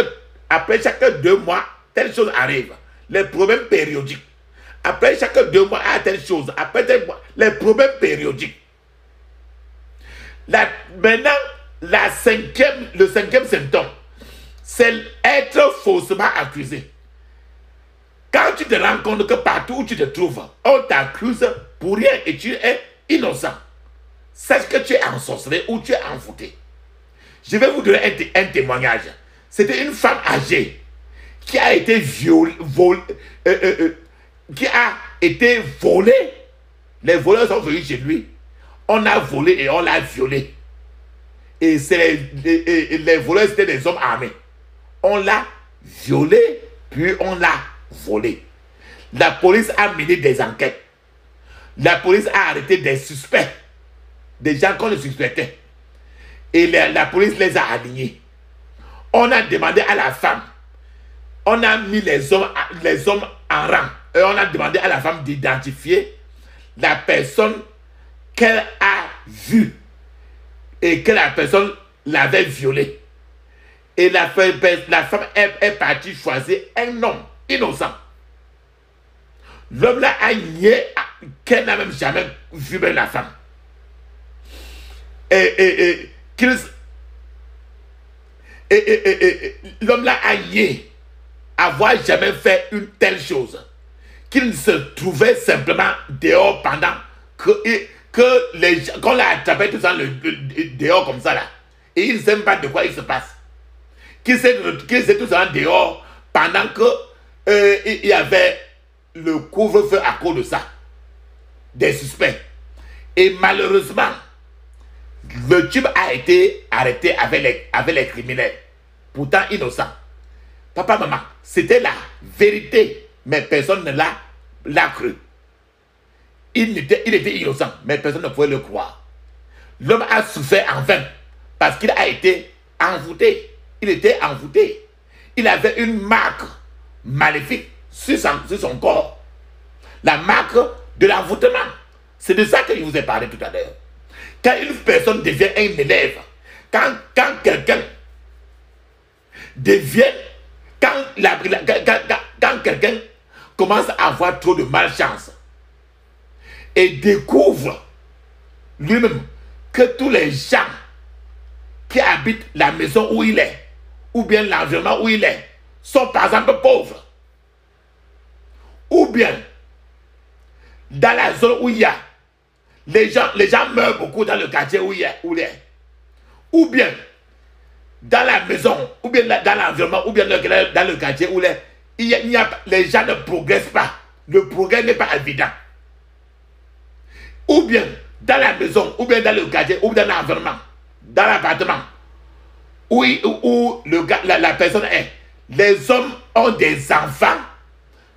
2 mois, telle chose arrive. Les problèmes périodiques. Après chaque 2 mois, telle chose. Après tel mois, les problèmes périodiques. Maintenant, le cinquième symptôme, c'est être faussement accusé. Quand tu te rends compte que partout où tu te trouves, on t'accuse pour rien et tu es innocent, sache que tu es ensorcelé ou tu es envoûté. Je vais vous donner un témoignage. C'était une femme âgée qui a été volée. Les voleurs sont venus chez lui. On a volé et on l'a violée. Et les voleurs, c'était des hommes armés. On l'a violée, puis on l'a volée. La police a mené des enquêtes. La police a arrêté des suspects. Des gens qu'on le suspectait. Et la police les a alignés. On a demandé à la femme. On a mis les hommes en rang. Et on a demandé à la femme d'identifier la personne qu'elle a vue. Et que la personne l'avait violée. Et la femme est partie choisir un homme innocent. L'homme là a nié qu'elle n'a même jamais vu la femme. L'homme là a nié avoir jamais fait une telle chose. Qu'il se trouvait simplement dehors pendant qu'on l'a attrapé tout ça dehors comme ça là. Et il ne sait même pas de quoi il se passe. Qu'il s'est tout ça dehors pendant que il y avait le couvre-feu à cause de ça. Des suspects. Et malheureusement, le type a été arrêté avec les criminels. Pourtant innocent. Papa, maman, c'était la vérité. Mais personne ne l'a cru. Il était innocent, mais personne ne pouvait le croire. L'homme a souffert en vain parce qu'il a été envoûté. Il était envoûté. Il avait une marque maléfique sur son corps. La marque de l'envoûtement. C'est de ça que je vous ai parlé tout à l'heure. Quand une personne devient un élève, quand quelqu'un devient, quand quelqu'un commence à avoir trop de malchance et découvre lui-même que tous les gens qui habitent la maison où il est, ou bien l'environnement où il est, sont par exemple pauvres, ou bien dans la zone où il y a, les gens meurent beaucoup dans le quartier où il est, ou bien dans la maison, ou bien dans l'environnement, ou bien dans le quartier où les gens ne progressent pas. Le progrès n'est pas évident. Ou bien dans la maison, ou bien dans le quartier, ou dans l'environnement, dans l'appartement, où la personne est. Les hommes ont des enfants,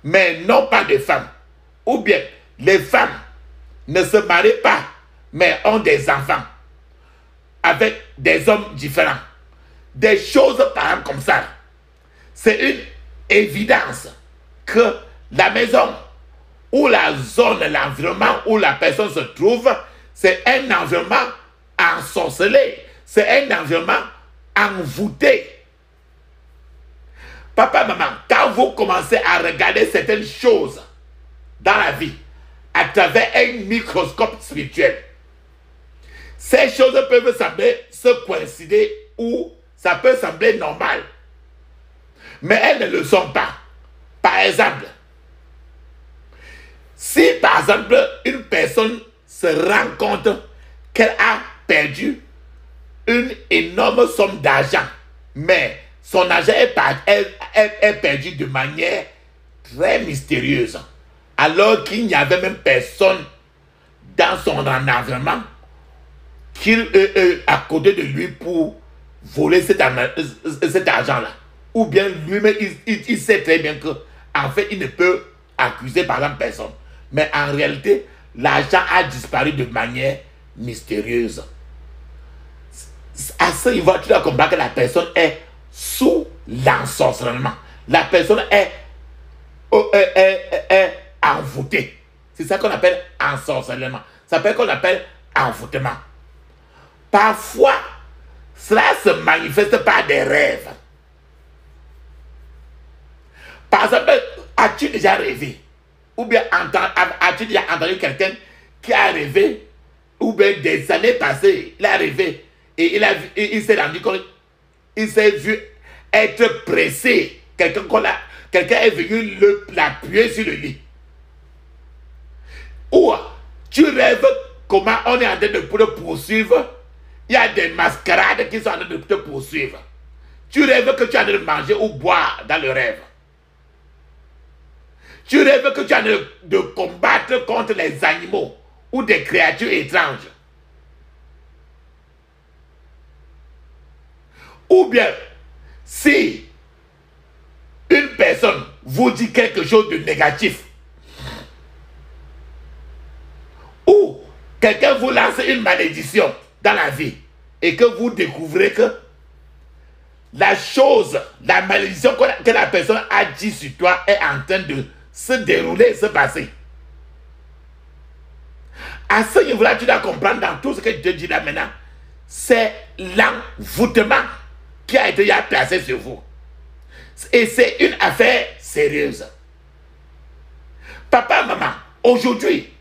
mais non pas de femmes. Ou bien les femmes ne se marient pas, mais ont des enfants avec des hommes différents. Des choses par exemple comme ça. C'est une évidence que la maison ou la zone, l'environnement où la personne se trouve, c'est un environnement ensorcelé. C'est un environnement envoûté. Papa, maman, quand vous commencez à regarder certaines choses dans la vie à travers un microscope spirituel, ces choses peuvent sembler se coïncider ou ça peut sembler normal. Mais elles ne le sont pas. Par exemple, si par exemple une personne se rend compte qu'elle a perdu une énorme somme d'argent, mais son argent est perdu de manière très mystérieuse, alors qu'il n'y avait même personne dans son environnement à côté de lui pour voler cet argent-là. Ou bien lui-même, il sait très bien que en fait, il ne peut accuser par exemple personne. Mais en réalité, l'argent a disparu de manière mystérieuse. À ce niveau, tu dois comprendre que la personne est sous l'ensorcellement. La personne est envoûtée. C'est ça qu'on appelle ensorcellement. Ça qu'on appelle envoûtement. Parfois, cela se manifeste par des rêves. Par exemple, as-tu déjà rêvé? Ou bien as-tu déjà entendu quelqu'un qui a rêvé? Ou bien des années passées, il a rêvé et il s'est rendu compte, il s'est vu être pressé. Quelqu'un est venu l'appuyer sur le lit. Ou tu rêves comment on est en train de te poursuivre. Il y a des mascarades qui sont en train de te poursuivre. Tu rêves que tu es en train de manger ou boire dans le rêve. Tu rêves que tu es en train de combattre contre les animaux ou des créatures étranges. Ou bien, si une personne vous dit quelque chose de négatif, ou quelqu'un vous lance une malédiction dans la vie, et que vous découvrez que la malédiction que la personne a dit sur toi est en train de se dérouler, se passer. À ce niveau-là, tu dois comprendre dans tout ce que je te dis là maintenant, c'est l'envoûtement qui a été placé sur vous. Et c'est une affaire sérieuse. Papa, maman, aujourd'hui,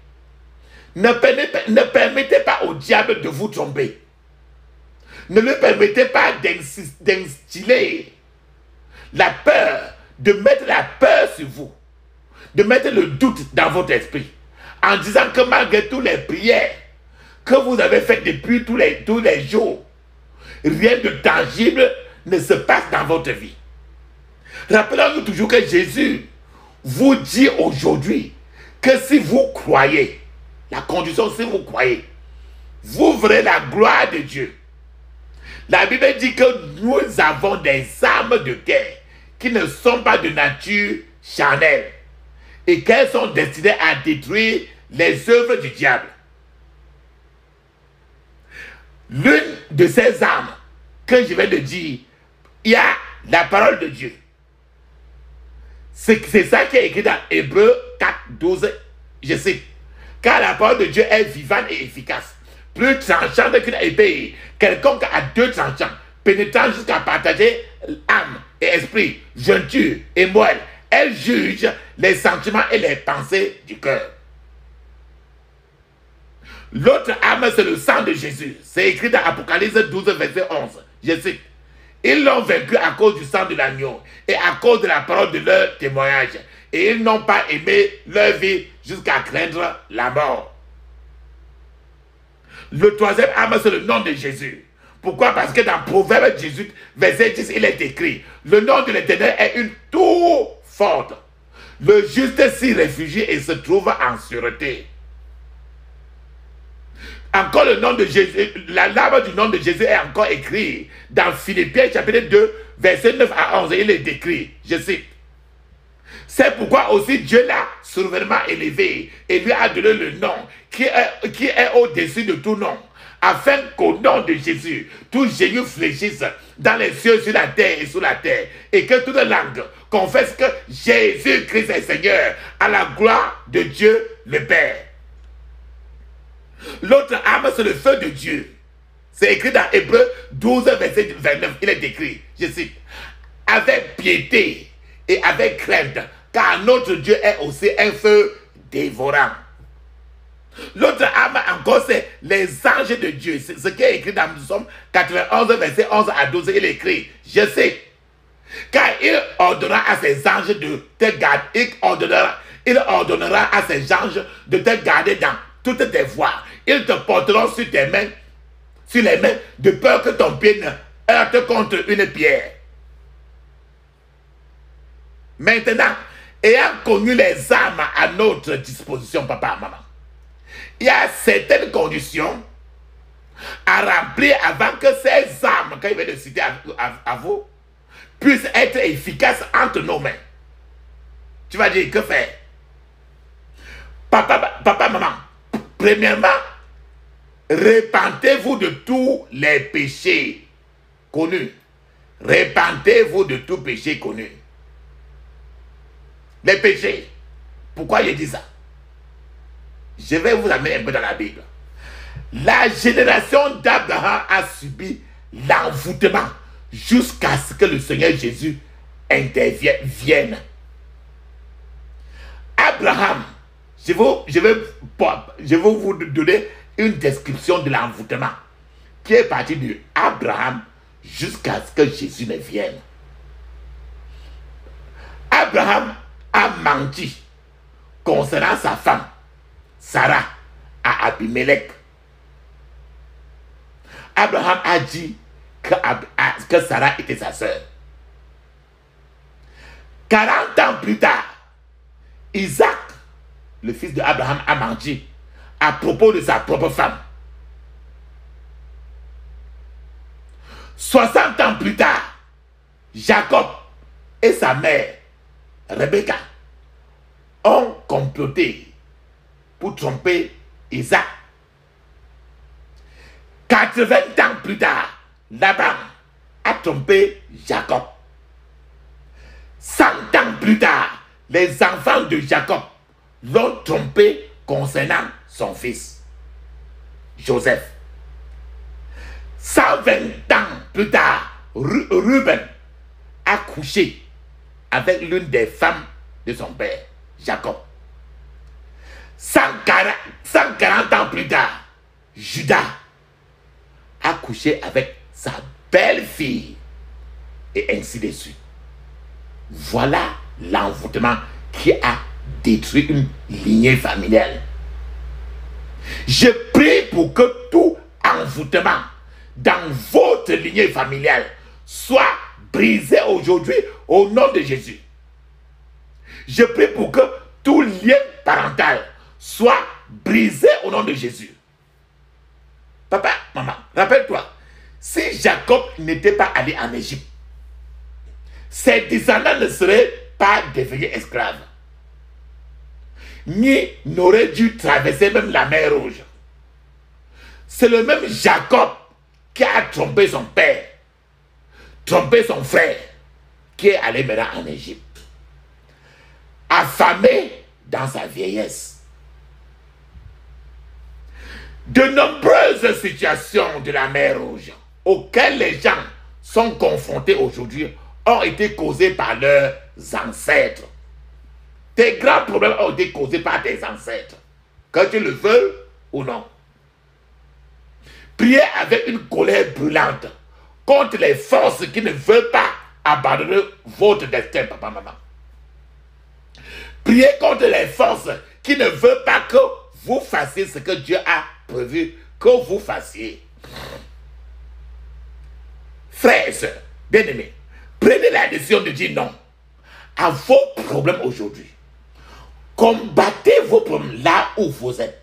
ne permettez pas au diable de vous tromper. Ne lui permettez pas d'instiller la peur, de mettre la peur sur vous, de mettre le doute dans votre esprit, en disant que malgré toutes les prières que vous avez faites depuis tous les jours, rien de tangible ne se passe dans votre vie. Rappelons-nous toujours que Jésus vous dit aujourd'hui que si vous croyez, la condition si vous croyez, vous verrez la gloire de Dieu. La Bible dit que nous avons des armes de guerre qui ne sont pas de nature charnelle et qu'elles sont destinées à détruire les œuvres du diable. L'une de ces armes que je vais te dire, il y a la parole de Dieu. C'est ça qui est écrit dans Hébreux 4, 12. Je cite. Car la parole de Dieu est vivante et efficace, plus tranchante qu'une épée, quelconque à deux tranchants, pénétrant jusqu'à partager âme et esprit, jointure et moelle. Elle juge les sentiments et les pensées du cœur. L'autre âme, c'est le sang de Jésus. C'est écrit dans Apocalypse 12, verset 11. Je cite. Ils l'ont vaincu à cause du sang de l'agneau et à cause de la parole de leur témoignage. Et ils n'ont pas aimé leur vie jusqu'à craindre la mort. Le troisième âme, c'est le nom de Jésus. Pourquoi? Parce que dans Proverbe 18, verset 10, il est écrit: le nom de l'Éternel est une tour forte. Le juste s'y réfugie et se trouve en sûreté. Encore le nom de Jésus, la lame du nom de Jésus est encore écrit dans Philippiens chapitre 2, verset 9 à 11. Il est décrit, je cite: C'est pourquoi aussi Dieu l'a souverainement élevé et lui a donné le nom qui est au-dessus de tout nom, afin qu'au nom de Jésus, tout genou fléchisse dans les cieux, sur la terre et sous la terre, et que toute langue confesse que Jésus-Christ est Seigneur, à la gloire de Dieu le Père. L'autre arme, c'est le feu de Dieu. C'est écrit dans Hébreux 12, verset 29. Il est écrit, je cite, « Avec piété et avec crainte, car notre Dieu est aussi un feu dévorant. » L'autre arme encore, c'est les anges de Dieu. C'est ce qui est écrit dans Psaume 91, verset 11 à 12. Il est écrit, je sais, car il ordonnera à ses anges de te garder, il ordonnera à ses anges de te garder dans toutes tes voies. Ils te porteront sur tes mains, sur les mains, de peur que ton pied ne heurte contre une pierre. Maintenant, ayant connu les armes à notre disposition, papa et maman, il y a certaines conditions à remplir avant que ces armes, quand il vient de citer à vous, puissent être efficaces entre nos mains. Tu vas dire, que faire? Papa, maman, premièrement, repentez-vous de tous les péchés connus. Repentez-vous de tout péché connu. Les péchés. Pourquoi je dis ça? Je vais vous amener un peu dans la Bible. La génération d'Abraham a subi l'envoûtement jusqu'à ce que le Seigneur Jésus intervienne. Abraham, je vais vous donner une description de l'envoûtement qui est parti de Abraham jusqu'à ce que Jésus ne vienne. Abraham a menti concernant sa femme Sarah à Abimelech. Abraham a dit que Sarah était sa sœur. 40 ans plus tard, Isaac, le fils d'Abraham, a menti à propos de sa propre femme. 60 ans plus tard, Jacob et sa mère, Rebecca, ont comploté pour tromper Isaac. 80 ans plus tard, Laban a trompé Jacob. 100 ans plus tard, les enfants de Jacob l'ont trompé concernant son fils, Joseph. 120 ans plus tard, Ruben a couché avec l'une des femmes de son père, Jacob. 140 ans plus tard, Judas a couché avec sa belle-fille, et ainsi de suite. Voilà l'envoûtement qui a détruit une lignée familiale. Je prie pour que tout envoûtement dans votre lignée familiale soit brisé aujourd'hui au nom de Jésus. Je prie pour que tout lien parental soit brisé au nom de Jésus. Papa, maman, rappelle-toi, si Jacob n'était pas allé en Égypte, ses descendants ne seraient pas devenus esclaves, ni n'auraient dû traverser même la mer Rouge. C'est le même Jacob qui a trompé son père, trompé son frère, qui est allé maintenant en Égypte, affamé dans sa vieillesse. De nombreuses situations de la mer Rouge auxquelles les gens sont confrontés aujourd'hui ont été causées par leurs ancêtres. Tes grands problèmes ont été causés par tes ancêtres, que tu le veux ou non. Priez avec une colère brûlante contre les forces qui ne veulent pas abandonner votre destin, papa, maman. Priez contre les forces qui ne veulent pas que vous fassiez ce que Dieu a prévu que vous fassiez. Frères et sœurs, bien-aimés, prenez la décision de dire non à vos problèmes aujourd'hui. Combattez vos problèmes là où vous êtes.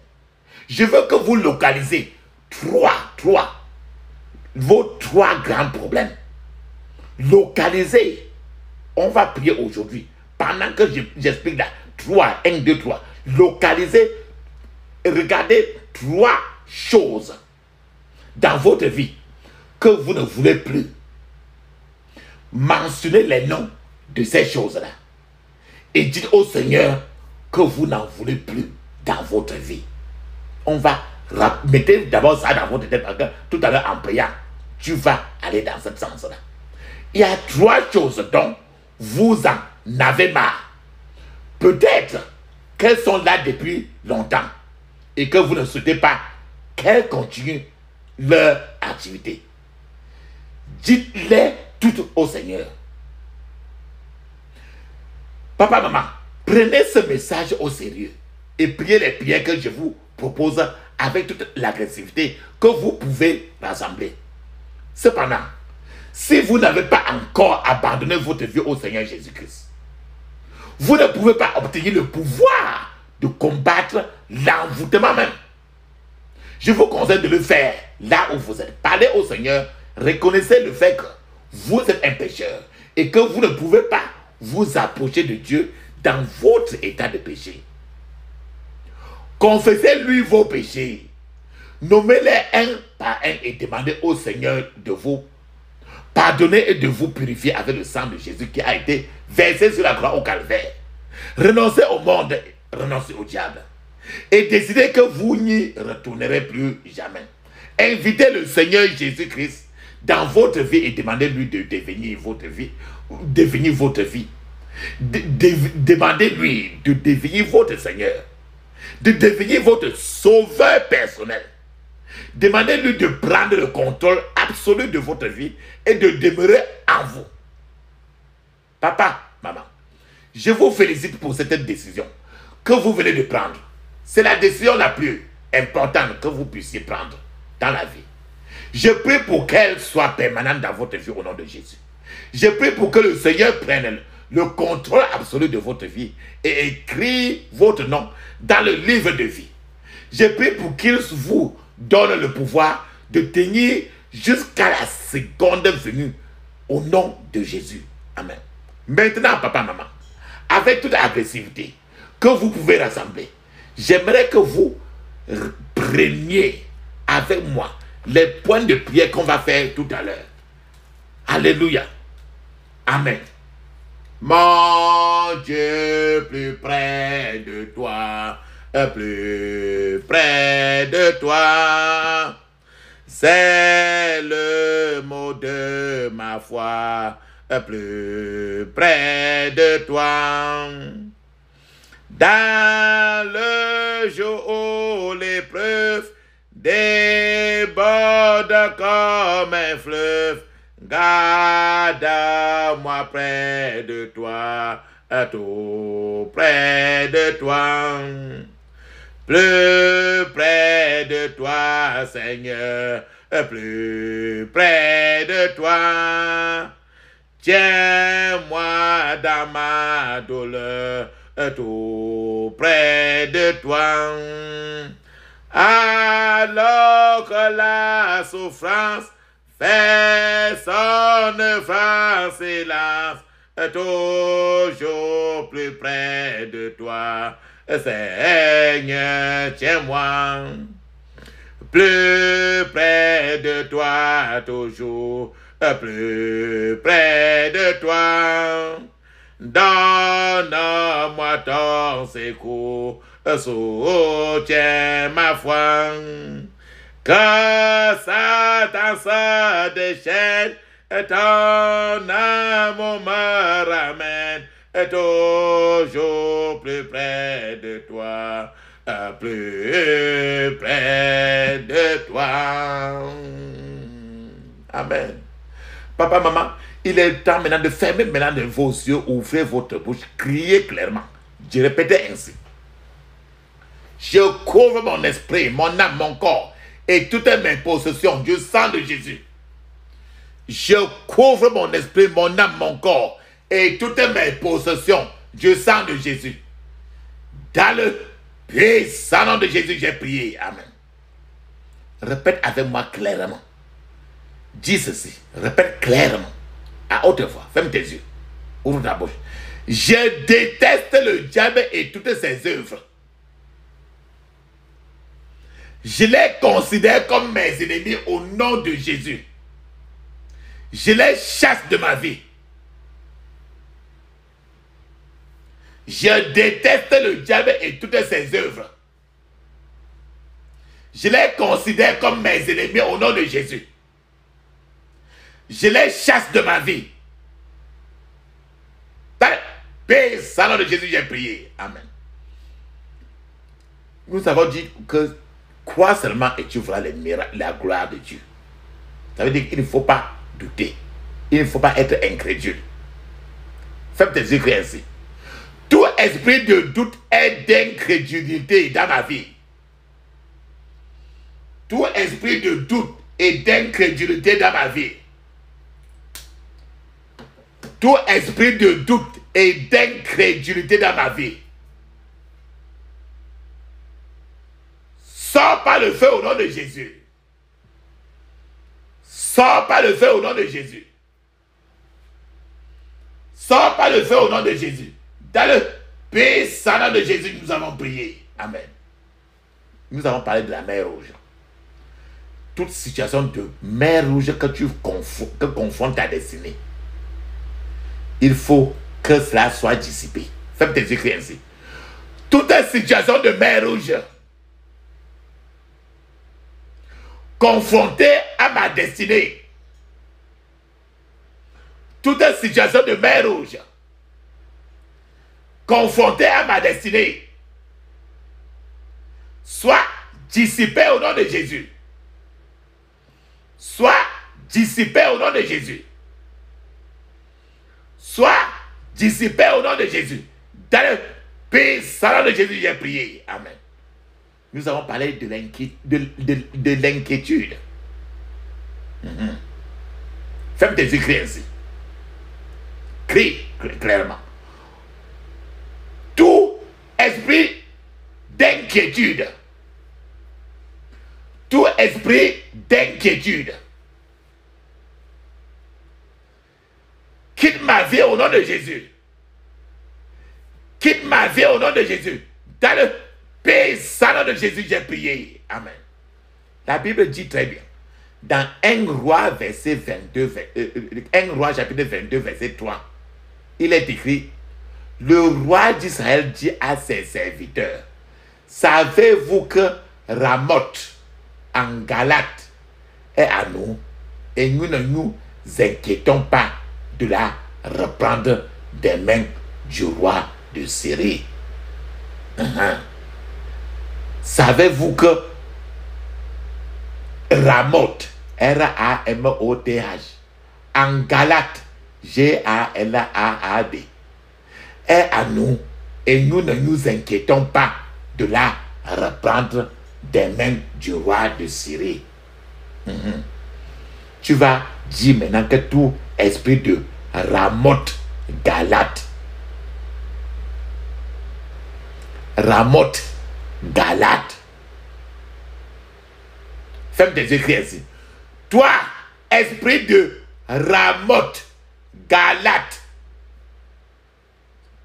Je veux que vous localisez vos trois grands problèmes. Localisez. On va prier aujourd'hui pendant que j'explique là, 3, 1, 2, 3, localisez, regardez 3 choses dans votre vie que vous ne voulez plus. Mentionnez les noms de ces choses-là. Et dites au Seigneur que vous n'en voulez plus dans votre vie. On va mettre d'abord ça dans votre tête parce que tout à l'heure en priant, tu vas aller dans ce sens-là. Il y a 3 choses dont vous en avez marre. Peut-être qu'elles sont là depuis longtemps et que vous ne souhaitez pas qu'elles continuent leur activité. Dites-les toutes au Seigneur. Papa, maman, prenez ce message au sérieux et priez les prières que je vous propose avec toute l'agressivité que vous pouvez rassembler. Cependant, si vous n'avez pas encore abandonné votre vie au Seigneur Jésus-Christ, vous ne pouvez pas obtenir le pouvoir de combattre l'envoûtement même. Je vous conseille de le faire là où vous êtes. Parlez au Seigneur, reconnaissez le fait que vous êtes un pécheur et que vous ne pouvez pas vous approcher de Dieu dans votre état de péché. Confessez-lui vos péchés. Nommez-les un par un et demandez au Seigneur de vous pardonner et de vous purifier avec le sang de Jésus qui a été versé sur la croix au calvaire. Renoncez au monde, renoncez au diable. Et décidez que vous n'y retournerez plus jamais. Invitez le Seigneur Jésus-Christ dans votre vie et demandez-lui de devenir votre vie. Demandez-lui de devenir votre Seigneur, de devenir votre sauveur personnel. Demandez-lui de prendre le contrôle absolu de votre vie et de demeurer en vous. Papa, maman, je vous félicite pour cette décision que vous venez de prendre. C'est la décision la plus importante que vous puissiez prendre dans la vie. Je prie pour qu'elle soit permanente dans votre vie au nom de Jésus. Je prie pour que le Seigneur prenne le contrôle absolu de votre vie et écrit votre nom dans le livre de vie. Je prie pour qu'il vous donne le pouvoir de tenir jusqu'à la seconde venue au nom de Jésus. Amen. Maintenant, papa, maman, avec toute agressivité que vous pouvez rassembler, j'aimerais que vous preniez avec moi les points de prière qu'on va faire tout à l'heure. Alléluia. Amen. Mon Dieu, plus près de toi, plus près de toi, c'est le mot de ma foi, plus près de toi. Dans le jour où l'épreuve déborde comme un fleuve, garde-moi près de toi, tout près de toi. Plus près de toi, Seigneur, plus près de toi. Tiens-moi dans ma douleur, tout près de toi. Alors que la souffrance fait son œuvre en silence, toujours plus près de toi. Seigneur, tiens-moi. Plus près de toi, toujours plus près de toi. Donne-moi ton secours, soutiens ma foi. Que Satan se déchaîne, ton amour me ramène toujours plus près de toi, plus près de toi. Amen. Papa, maman, il est temps maintenant de fermer maintenant vos yeux, ouvrez votre bouche, criez clairement. Je répète ainsi. Je couvre mon esprit, mon âme, mon corps et toutes mes possessions du sang de Jésus. Je couvre mon esprit, mon âme, mon corps et toutes mes possessions du sang de Jésus. Dans le puissant nom de Jésus, j'ai prié. Amen. Répète avec moi clairement. Dis ceci. Répète clairement. À haute voix. Ferme tes yeux. Ouvre ta bouche. Je déteste le diable et toutes ses œuvres. Je les considère comme mes ennemis au nom de Jésus. Je les chasse de ma vie. Je déteste le diable et toutes ses œuvres. Je les considère comme mes ennemis au nom de Jésus. Je les chasse de ma vie. Dans le nom de Jésus, j'ai prié. Amen. Nous avons dit que crois seulement et tu verras les miracles, la gloire de Dieu. Ça veut dire qu'il ne faut pas douter. Il ne faut pas être incrédule. Fais tes yeux ainsi. Tout esprit de doute et d'incrédulité dans ma vie. Tout esprit de doute et d'incrédulité dans ma vie. Tout esprit de doute et d'incrédulité dans ma vie. Sors par le feu au nom de Jésus. Sors par le feu au nom de Jésus. Sors par le feu au nom de Jésus. Dans le puissant nom de Jésus, nous avons prié. Amen. Nous avons parlé de la mer rouge. Toute situation de mer rouge que tu confonds ta destinée, il faut que cela soit dissipé. Fais tes écrits ainsi. Toute situation de mer rouge confrontée à ma destinée, toute situation de mer rouge confrontée à ma destinée, soit dissipée au nom de Jésus. Soit dissipé au nom de Jésus. Soit dissipé au nom de Jésus. Dans le puissant nom de Jésus, j'ai prié. Amen. Nous avons parlé de l'inquiétude. Ferme tes yeux, crie ainsi. Crie clairement. Tout esprit d'inquiétude. Tout esprit d'inquiétude. Quitte ma vie au nom de Jésus. Quitte ma vie au nom de Jésus. Dans le puissant nom de Jésus, j'ai prié. Amen. La Bible dit très bien. Dans 1 Roi, verset 22, 1 Roi chapitre 22, verset 3, il est écrit, le roi d'Israël dit à ses serviteurs, savez-vous que Ramoth en Galate est à nous et nous ne nous inquiétons pas de la reprendre des mains du roi de Syrie. Savez-vous que Ramoth, R-A-M-O-T-H, en Galate, G-A-L-A-A-D, est à nous et nous ne nous inquiétons pas de la reprendre des mains du roi de Syrie. Tu vas dire maintenant que tout esprit de Ramoth Galate, Ramoth Galate, ferme tes yeux, crie ainsi. Toi, esprit de Ramoth Galate,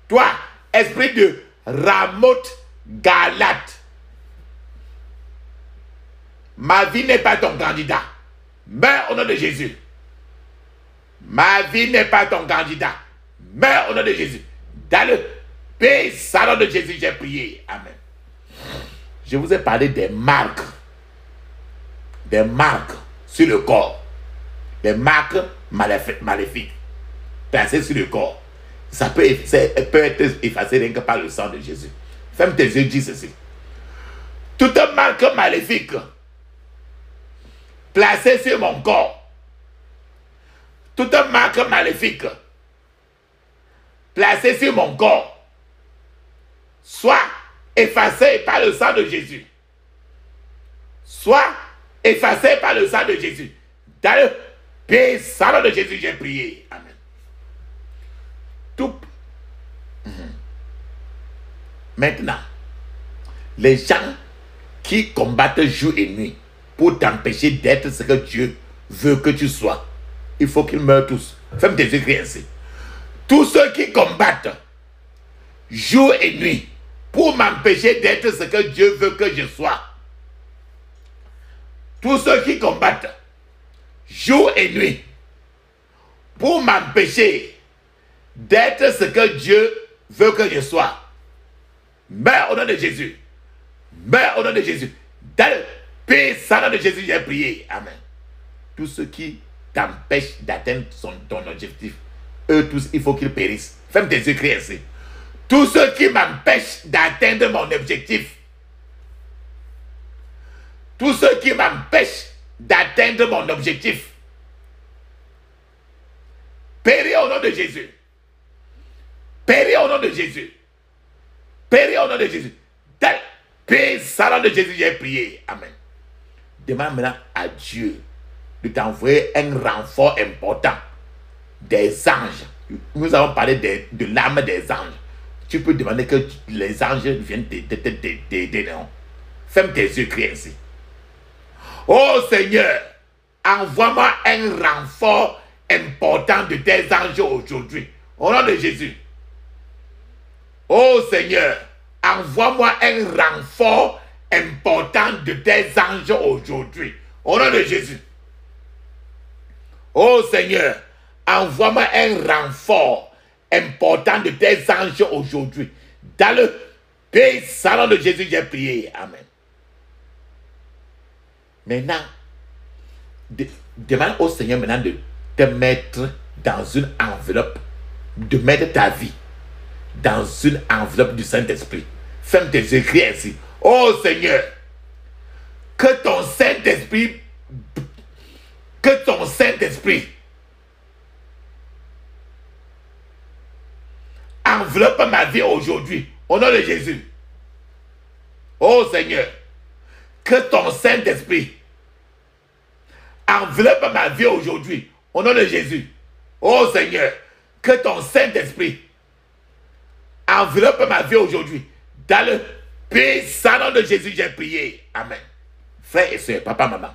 toi, esprit de Ramoth Galate, ma vie n'est pas ton candidat. Meurs au nom de Jésus. Ma vie n'est pas ton candidat. Meurs au nom de Jésus. Dans le puissant nom de Jésus, j'ai prié. Amen. Je vous ai parlé des marques. Des marques sur le corps. Des marques maléfiques. Placées sur le corps. Ça peut être effacé rien que par le sang de Jésus. Ferme tes yeux, dis ceci. Toute marque maléfique placée sur mon corps, toute marque maléfique placée sur mon corps, soit effacée par le sang de Jésus. Soit effacée par le sang de Jésus. Dans le puissant nom de Jésus, j'ai prié. Amen. Tout. Maintenant, les gens qui combattent jour et nuit pour t'empêcher d'être ce que Dieu veut que tu sois, il faut qu'ils meurent tous. Ferme tes yeux, crie ainsi. Tous ceux qui combattent jour et nuit pour m'empêcher d'être ce que Dieu veut que je sois. Tous ceux qui combattent jour et nuit pour m'empêcher d'être ce que Dieu veut que je sois. Meurs au nom de Jésus. Meurs au nom de Jésus. Dans le puissant nom de Jésus, j'ai prié. Amen. Tous ceux qui t'empêchent d'atteindre ton objectif, eux tous, il faut qu'ils périssent. Ferme tes yeux, crie ainsi. Tous ceux qui m'empêchent d'atteindre mon objectif, tous ceux qui m'empêchent d'atteindre mon objectif, péris au nom de Jésus. Péris au nom de Jésus. Péris au nom de Jésus. Tel puissant nom de Jésus, j'ai prié. Amen. Demande maintenant à Dieu de t'envoyer un renfort important des anges. Nous avons parlé de l'âme des anges. Tu peux demander que les anges viennent t'aider. Ferme tes yeux, crie ainsi. Oh Seigneur, envoie-moi un renfort important de tes anges aujourd'hui. Au nom de Jésus. Oh Seigneur, envoie-moi un renfort important de tes anges aujourd'hui. Au nom de Jésus. Oh Seigneur, envoie-moi un renfort important de tes anges aujourd'hui. Dans le puissant nom de Jésus, j'ai prié. Amen. Maintenant, demande au Seigneur maintenant de te mettre dans une enveloppe, de mettre ta vie dans une enveloppe du Saint-Esprit. Ferme tes yeux, crie ainsi. Oh Seigneur, que ton Saint-Esprit enveloppe ma vie aujourd'hui, au nom de Jésus. Oh Seigneur, que ton Saint-Esprit enveloppe ma vie aujourd'hui, au nom de Jésus. Oh Seigneur, que ton Saint-Esprit enveloppe ma vie aujourd'hui. Dans le puissant nom de Jésus, j'ai prié. Amen. Frères et sœurs, papa, maman,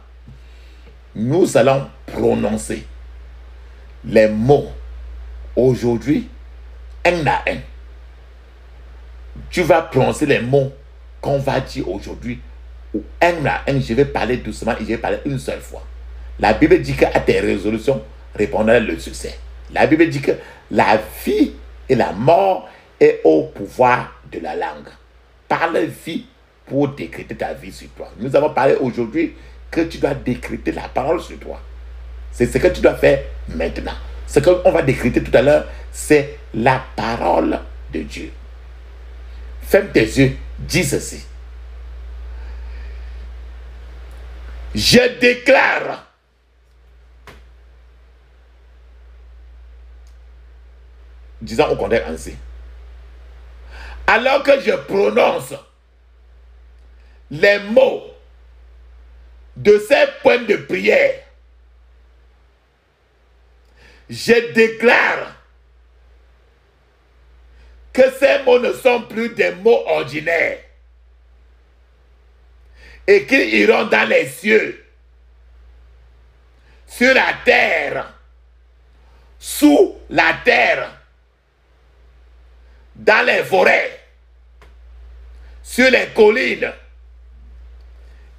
nous allons prononcer les mots aujourd'hui, un à un. Tu vas prononcer les mots qu'on va dire aujourd'hui, ou un à un. Je vais parler doucement et je vais parler une seule fois. La Bible dit qu'à tes résolutions répondra le succès. La Bible dit que la vie et la mort est au pouvoir de la langue. Parle vie pour décréter ta vie sur toi. Nous avons parlé aujourd'hui que tu dois décréter la parole sur toi. C'est ce que tu dois faire maintenant. Ce qu'on va décréter tout à l'heure, c'est la parole de Dieu. Ferme tes yeux, dis ceci. Je déclare disons au contraire ainsi. Alors que je prononce les mots de ces points de prière, je déclare que ces mots ne sont plus des mots ordinaires et qu'ils iront dans les cieux, sur la terre, sous la terre, dans les forêts, sur les collines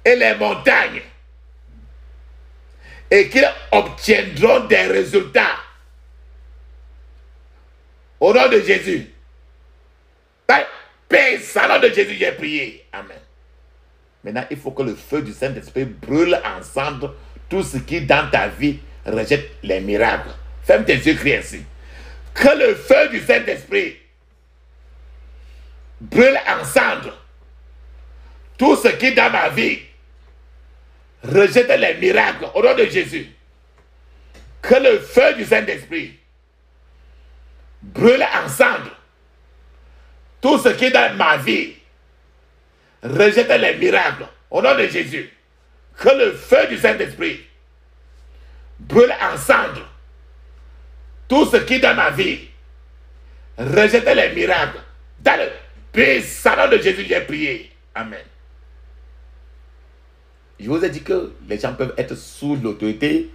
et les montagnes, et qu'ils obtiendront des résultats. Au nom de Jésus. Paix, nom de Jésus, j'ai prié. Amen. Maintenant, il faut que le feu du Saint-Esprit brûle ensemble tout ce qui dans ta vie rejette les miracles. Ferme tes yeux, crie ainsi. Que le feu du Saint-Esprit brûle ensemble tout ce qui dans ma vie rejette les miracles au nom de Jésus. Que le feu du Saint-Esprit brûle ensemble tout ce qui dans ma vie rejette les miracles au nom de Jésus. Que le feu du Saint-Esprit brûle ensemble tout ce qui dans ma vie rejette les miracles. Dans le puissant nom de Jésus, j'ai prié. Amen. Je vous ai dit que les gens peuvent être sous l'autorité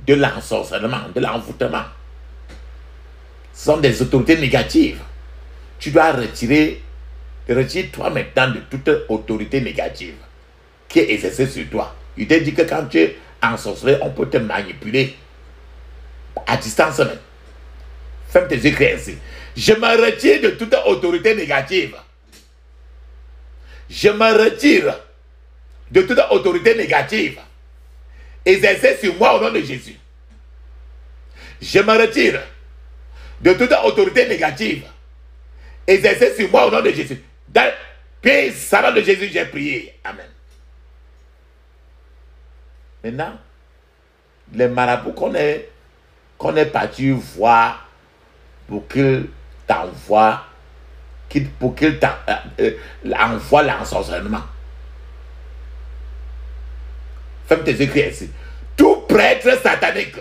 de l'ensorcellement, de l'envoûtement. Ce sont des autorités négatives. Tu dois retire-toi maintenant de toute autorité négative qui est exercée sur toi. Il te dit que quand tu es ensorcelé, on peut te manipuler à distance même. Ferme tes yeux, crie ainsi. Je me retire de toute autorité négative. Je me retire de toute autorité négative exercée sur moi au nom de Jésus. Je me retire de toute autorité négative exercée sur moi au nom de Jésus. Dans le nom de Jésus, j'ai prié. Amen. Maintenant, les marabouts qu'on est parti voir pour qu'il t'envoie, pour qu'il envoie l'ensorcellement. Ferme tes yeux, crie ici. Tout prêtre satanique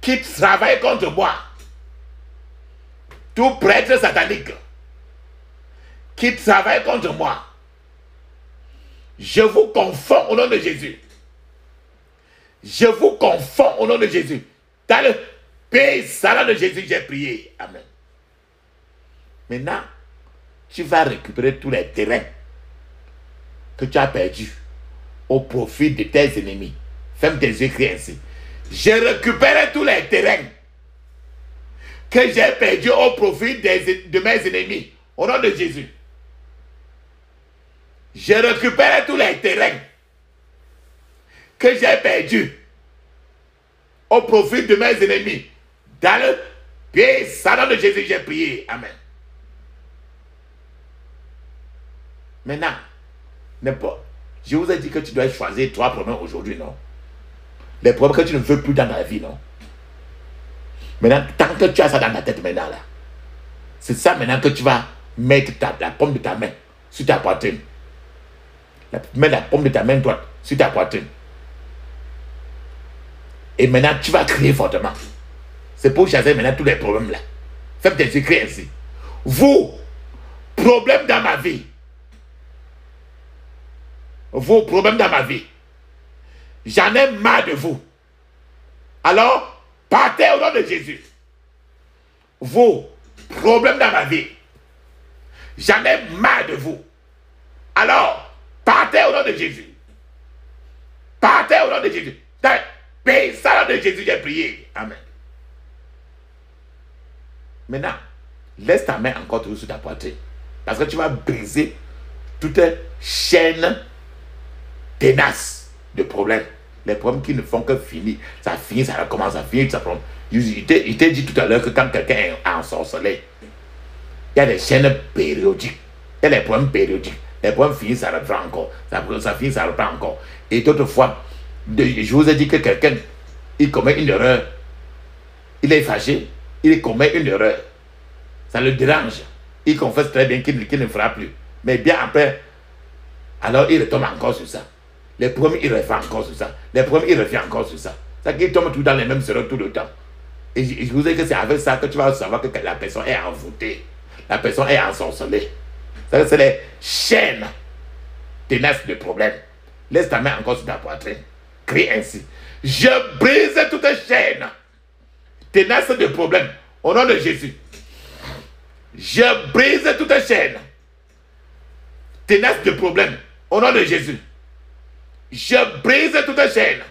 qui travaille contre moi, tout prêtre satanique qui travaille contre moi, je vous confonds au nom de Jésus. Je vous confonds au nom de Jésus. Dans le pays saint de Jésus, j'ai prié. Amen. Maintenant, tu vas récupérer tous les terrains que tu as perdus au profit de tes ennemis. Ferme tes yeux, crie ainsi. Je récupère tous les terrains que j'ai perdus au profit de mes ennemis. Au nom de Jésus. Je récupère tous les terrains que j'ai perdus au profit de mes ennemis. Dans le pays saint de Jésus, j'ai prié. Amen. Maintenant, je vous ai dit que tu dois choisir 3 problèmes aujourd'hui, non? Les problèmes que tu ne veux plus dans ta vie, non? Maintenant, tant que tu as ça dans ta tête maintenant, là, c'est ça maintenant que tu vas mettre la paume de ta main sur ta poitrine. Mets la paume de ta main droite sur ta poitrine. Et maintenant, tu vas crier fortement. C'est pour chasser maintenant tous les problèmes là. Faites tes écrits ainsi. Vous, problème dans ma vie. Vos problèmes dans ma vie. J'en ai marre de vous. Alors, partez au nom de Jésus. Vos problèmes dans ma vie. J'en ai marre de vous. Alors, partez au nom de Jésus. Partez au nom de Jésus. Dans le pays saint de Jésus, j'ai prié. Amen. Maintenant, laisse ta main encore toujours sur ta poitrine. Parce que tu vas briser toute chaîne tenace de problèmes. Les problèmes qui ne font que finir. Ça finit, ça recommence, ça finit, ça prend. Il t'a dit tout à l'heure que quand quelqu'un est ensorcelé, il y a des chaînes périodiques. Il y a des problèmes périodiques. Les problèmes finissent, ça reprend encore. Ça finit, ça reprend encore. Et d'autres fois, je vous ai dit que quelqu'un, il commet une erreur. Il est fâché. Il commet une erreur. Ça le dérange. Il confesse très bien qu'il ne fera plus. Mais bien après, alors il retombe encore sur ça. Les problèmes, il refait encore sur ça. Les problèmes, il refait encore sur ça. Ça qu'il tombe tout dans les mêmes erreurs tout le temps. Et je vous ai dit que c'est avec ça que tu vas savoir que la personne est envoûtée. La personne est ensorcelée. C'est les chaînes tenaces de problèmes. Laisse ta main encore sur ta poitrine. Crie ainsi. Je brise toute chaîne tenace de problèmes. Au nom de Jésus. Je brise toute chaîne tenace de problèmes. Au nom de Jésus. Je brise toute chaîne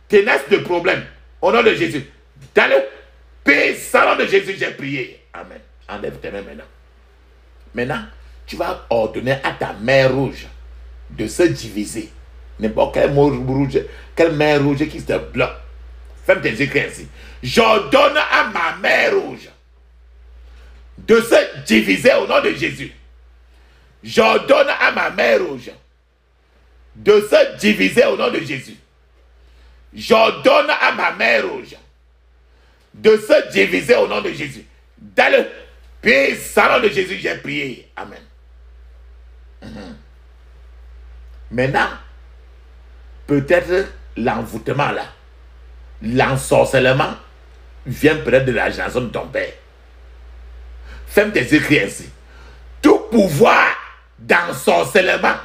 tenace de problèmes. Au nom de Jésus. Dans le puissant nom de Jésus, j'ai prié. Amen. Enlève tes mains maintenant. Maintenant, tu vas ordonner à ta main rouge de se diviser. N'importe quelle main rouge qui se bloque. Ferme tes yeux ainsi. J'ordonne à ma main rouge de se diviser au nom de Jésus. J'ordonne à ma main rouge de se diviser au nom de Jésus. J'ordonne à ma main rouge de se diviser au nom de Jésus. Dans le puissant nom de Jésus, j'ai prié. Amen. Maintenant, peut-être l'envoûtement là, l'ensorcellement vient peut-être de la génération de ton père. Ferme tes yeux, crie ainsi. Tout pouvoir d'ensorcellement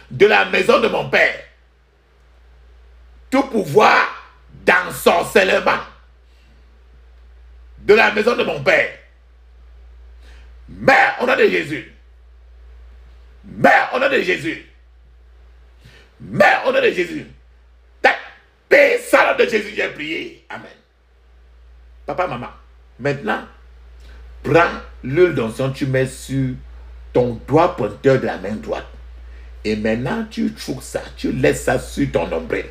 de la maison de mon père, tout pouvoir d'ensorcellement de la maison de mon père. Mère, au nom de Jésus. Mère, au nom de Jésus. Mère, au nom de Jésus. Paix, salon de Jésus, j'ai prié. Amen. Papa, maman, maintenant, prends l'huile d'onction, tu mets sur ton doigt pointeur de la main droite. Et maintenant, tu trouves ça, tu laisses ça sur ton nombril.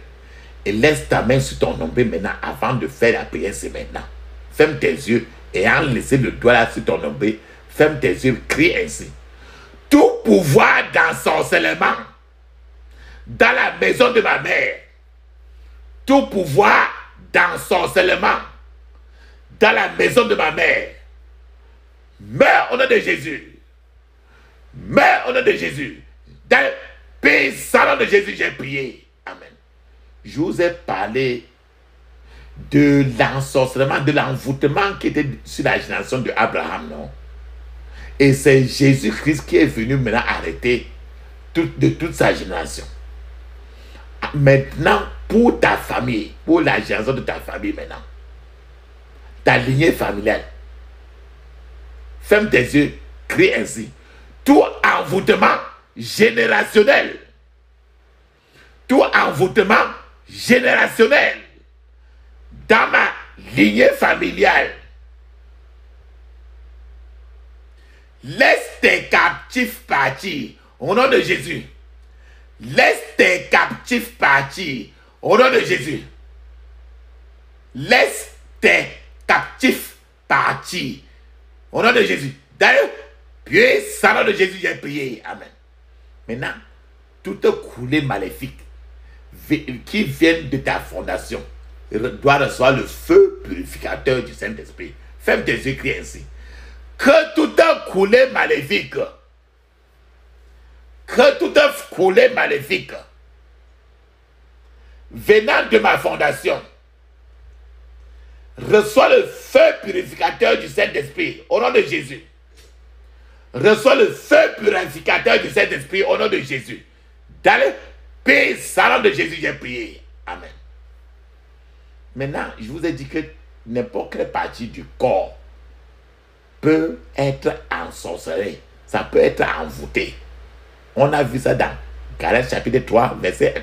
Et laisse ta main sur ton nombril maintenant avant de faire la prière, c'est maintenant. Ferme tes yeux et en laissant le doigt là sur ton nombril, ferme tes yeux, crie ainsi. Tout pouvoir d'ensorcellement dans la maison de ma mère, tout pouvoir d'ensorcellement dans la maison de ma mère, meurs au nom de Jésus. Meurs au nom de Jésus. Dans le pays salon de Jésus, j'ai prié. Amen. Je vous ai parlé de l'ensorcellement, de l'envoûtement qui était sur la génération de Abraham, non? Et c'est Jésus-Christ qui est venu maintenant arrêter de toute sa génération. Maintenant, pour ta famille, pour la génération de ta famille maintenant, ta lignée familiale, ferme tes yeux, crie ainsi. Tout envoûtement générationnel, tout envoûtement générationnel dans ma lignée familiale, laisse tes captifs partir au nom de Jésus. Laisse tes captifs partir au nom de Jésus. Laisse tes captifs partir au nom de Jésus. D'ailleurs, puissant nom de Jésus, j'ai prié. Amen. Maintenant, toute coulée maléfique qui vient de ta fondation doit recevoir le feu purificateur du Saint-Esprit. Ferme tes yeux, crie ainsi. Que toute coulée maléfique, venant de ma fondation, reçois le feu purificateur du Saint-Esprit au nom de Jésus. Reçois le feu purificateur du Saint-Esprit au nom de Jésus. Dans le pays salon de Jésus, j'ai prié. Amen. Maintenant, je vous ai dit que n'importe quelle partie du corps peut être ensorcelée. Ça peut être envoûté. On a vu ça dans Galates chapitre 3, verset 1.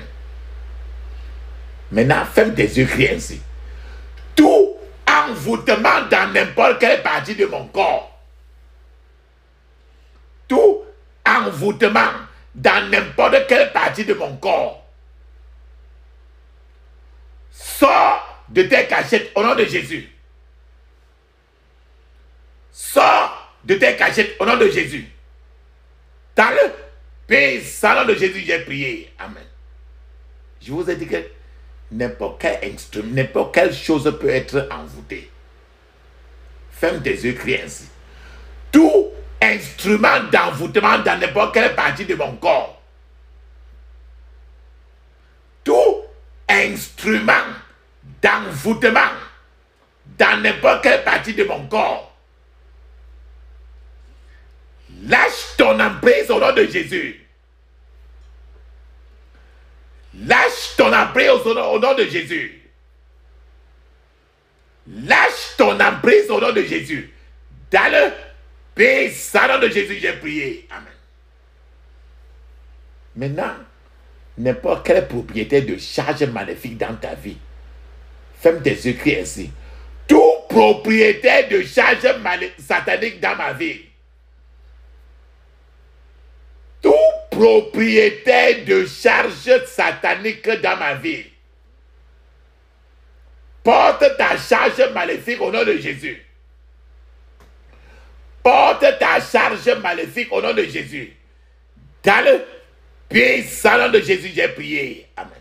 Maintenant, ferme tes yeux, crie ainsi. Tout envoûtement dans n'importe quelle partie de mon corps, tout envoûtement dans n'importe quelle partie de mon corps, sors de tes cachettes au nom de Jésus. Sors de tes cachettes au nom de Jésus. Dans le pays salon de Jésus, j'ai prié. Amen. Je vous ai dit que n'importe quel instrument, n'importe quelle chose peut être envoûtée. Ferme tes yeux, crie ainsi. Tout instrument d'envoûtement dans n'importe quelle partie de mon corps, tout instrument d'envoûtement dans n'importe quelle partie de mon corps, lâche ton emprise au nom de Jésus. Lâche ton emprise au nom de Jésus. Lâche ton emprise au nom de Jésus. Dans le pays salon de Jésus, j'ai prié. Amen. Maintenant, n'importe quelle propriété de charge maléfique dans ta vie, ferme tes yeux, crie ainsi. Toute propriété de charge satanique dans ma vie, tout propriétaire de charge satanique dans ma vie, porte ta charge maléfique au nom de Jésus. Porte ta charge maléfique au nom de Jésus. Dans le puissant nom de Jésus, j'ai prié. Amen.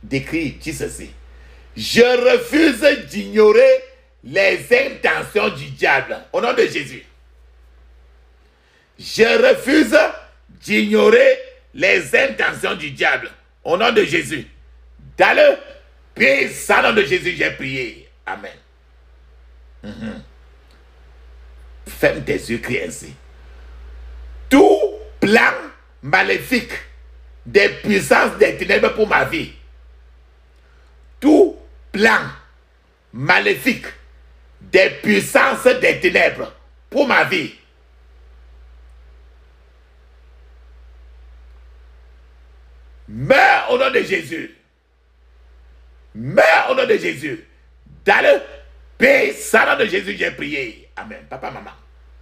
Décris, dis ceci. Je refuse d'ignorer les intentions du diable au nom de Jésus. Je refuse d'ignorer les intentions du diable au nom de Jésus. Dans le puissant nom de Jésus, j'ai prié. Amen. Ferme tes yeux, crie ainsi. Tout plan maléfique des puissances des ténèbres pour ma vie, tout plan maléfiques, des puissances des ténèbres pour ma vie. Meurs au nom de Jésus. Meurs au nom de Jésus. Dans le puissant nom de Jésus, j'ai prié. Amen. Papa, maman,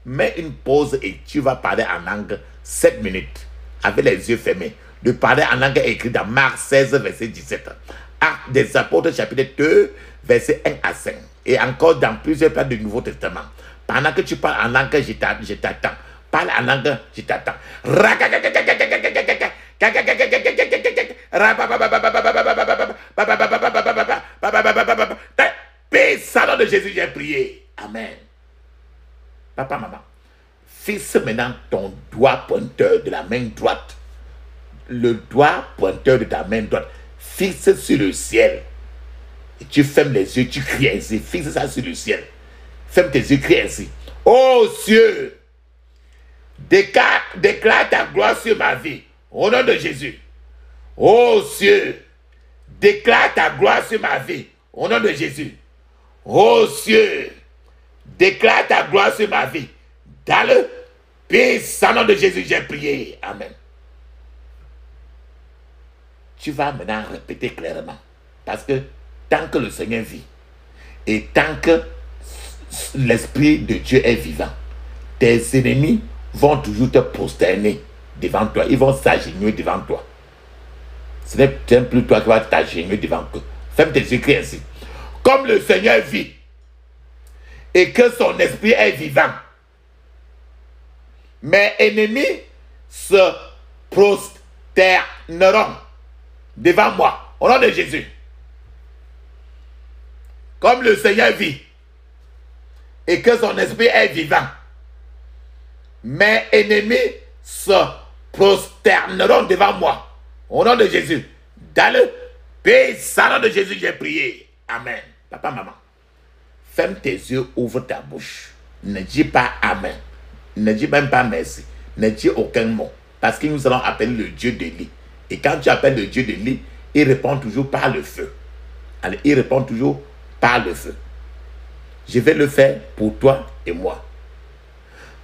mets une pause et tu vas parler en langue 7 minutes avec les yeux fermés. De parler en langue écrite dans Marc 16, verset 17. Actes des Apôtres, chapitre 2, verset 1 à 5. Et encore dans plusieurs places du Nouveau Testament. Pendant que tu parles en langue, je t'attends. Parle en langue, je t'attends. Puissant de Jésus, j'ai prié. Amen. Papa, maman, fixe maintenant ton doigt pointeur de la main droite. Le doigt pointeur de ta main droite. Fixe sur le ciel. Et tu fermes les yeux, tu cries ainsi. Fixe ça sur le ciel. Ferme tes yeux, crie ainsi. Oh cieux, déclare ta gloire sur ma vie. Au nom de Jésus. Oh cieux, déclare ta gloire sur ma vie. Au nom de Jésus. Oh cieux, déclare ta gloire sur ma vie. Dans le puissant nom de Jésus, j'ai prié. Amen. Tu vas maintenant répéter clairement. Parce que tant que le Seigneur vit, et tant que l'Esprit de Dieu est vivant, tes ennemis vont toujours te prosterner devant toi. Ils vont s'agenouiller devant toi. Ce n'est plus toi qui vas t'agenouiller devant eux. Ferme tes yeux, crie ainsi. Comme le Seigneur vit et que son esprit est vivant, mes ennemis se prosterneront devant moi. Au nom de Jésus. Comme le Seigneur vit et que son esprit est vivant, mes ennemis se prosterneront devant moi. Au nom de Jésus. Dans le puissant nom de Jésus, j'ai prié. Amen. Papa, maman, ferme tes yeux, ouvre ta bouche. Ne dis pas Amen. Ne dis même pas merci. Ne dis aucun mot. Parce que nous allons appeler le Dieu d'Élie. Et quand tu appelles le Dieu d'Élie, il répond toujours par le feu. Allez, il répond toujours par le feu. Je vais le faire pour toi et moi.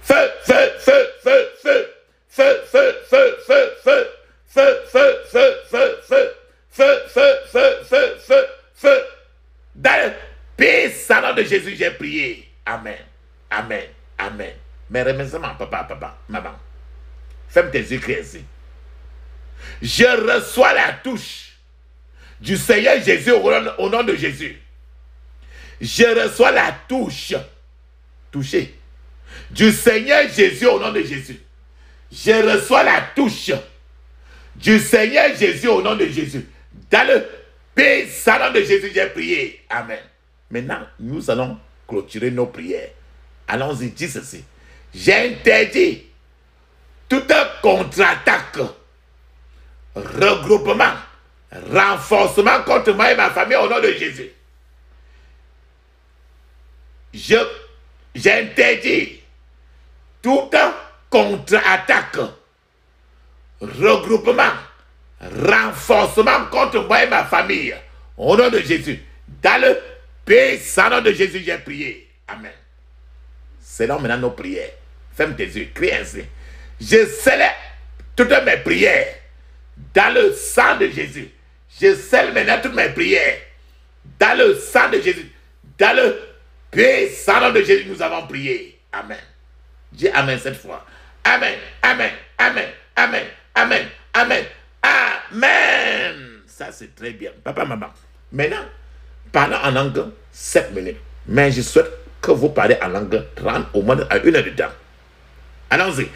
Feu, feu, feu, feu, feu. Feu, feu, feu, feu, feu. Feu, feu, feu, feu, feu. Feu, feu, feu, feu, feu, feu. Dans le puissant nom de Jésus, j'ai prié. Amen. Amen. Amen. Mais remercie papa, maman. Ferme tes yeux, crie ainsi. Je reçois la touche du Seigneur Jésus au nom de Jésus. Je reçois la touche. Touché. Du Seigneur Jésus au nom de Jésus. Je reçois la touche du Seigneur Jésus au nom de Jésus. Dans le puissant nom de Jésus, j'ai prié. Amen. Maintenant, nous allons clôturer nos prières. Allons-y, dis ceci. J'interdis toute contre-attaque, regroupement, renforcement contre moi et ma famille au nom de Jésus. J'interdis toute contre-attaque, regroupement, renforcement contre moi et ma famille au nom de Jésus. Dans le puissant nom de Jésus, j'ai prié. Amen. C'est là maintenant nos prières. Ferme tes yeux, crie ainsi. Je scelle toutes mes prières dans le sang de Jésus. Je scelle maintenant toutes mes prières dans le sang de Jésus. Dans le puissant nom de Jésus, nous avons prié. Amen. Dis Amen cette fois. Amen, Amen, Amen, Amen, Amen, Amen, Amen. Ça c'est très bien. Papa, maman. Maintenant, parlons en langue 7 minutes. Mais je souhaite que vous parlez en langue 30 au moins à 1 heure de temps. Allons-y.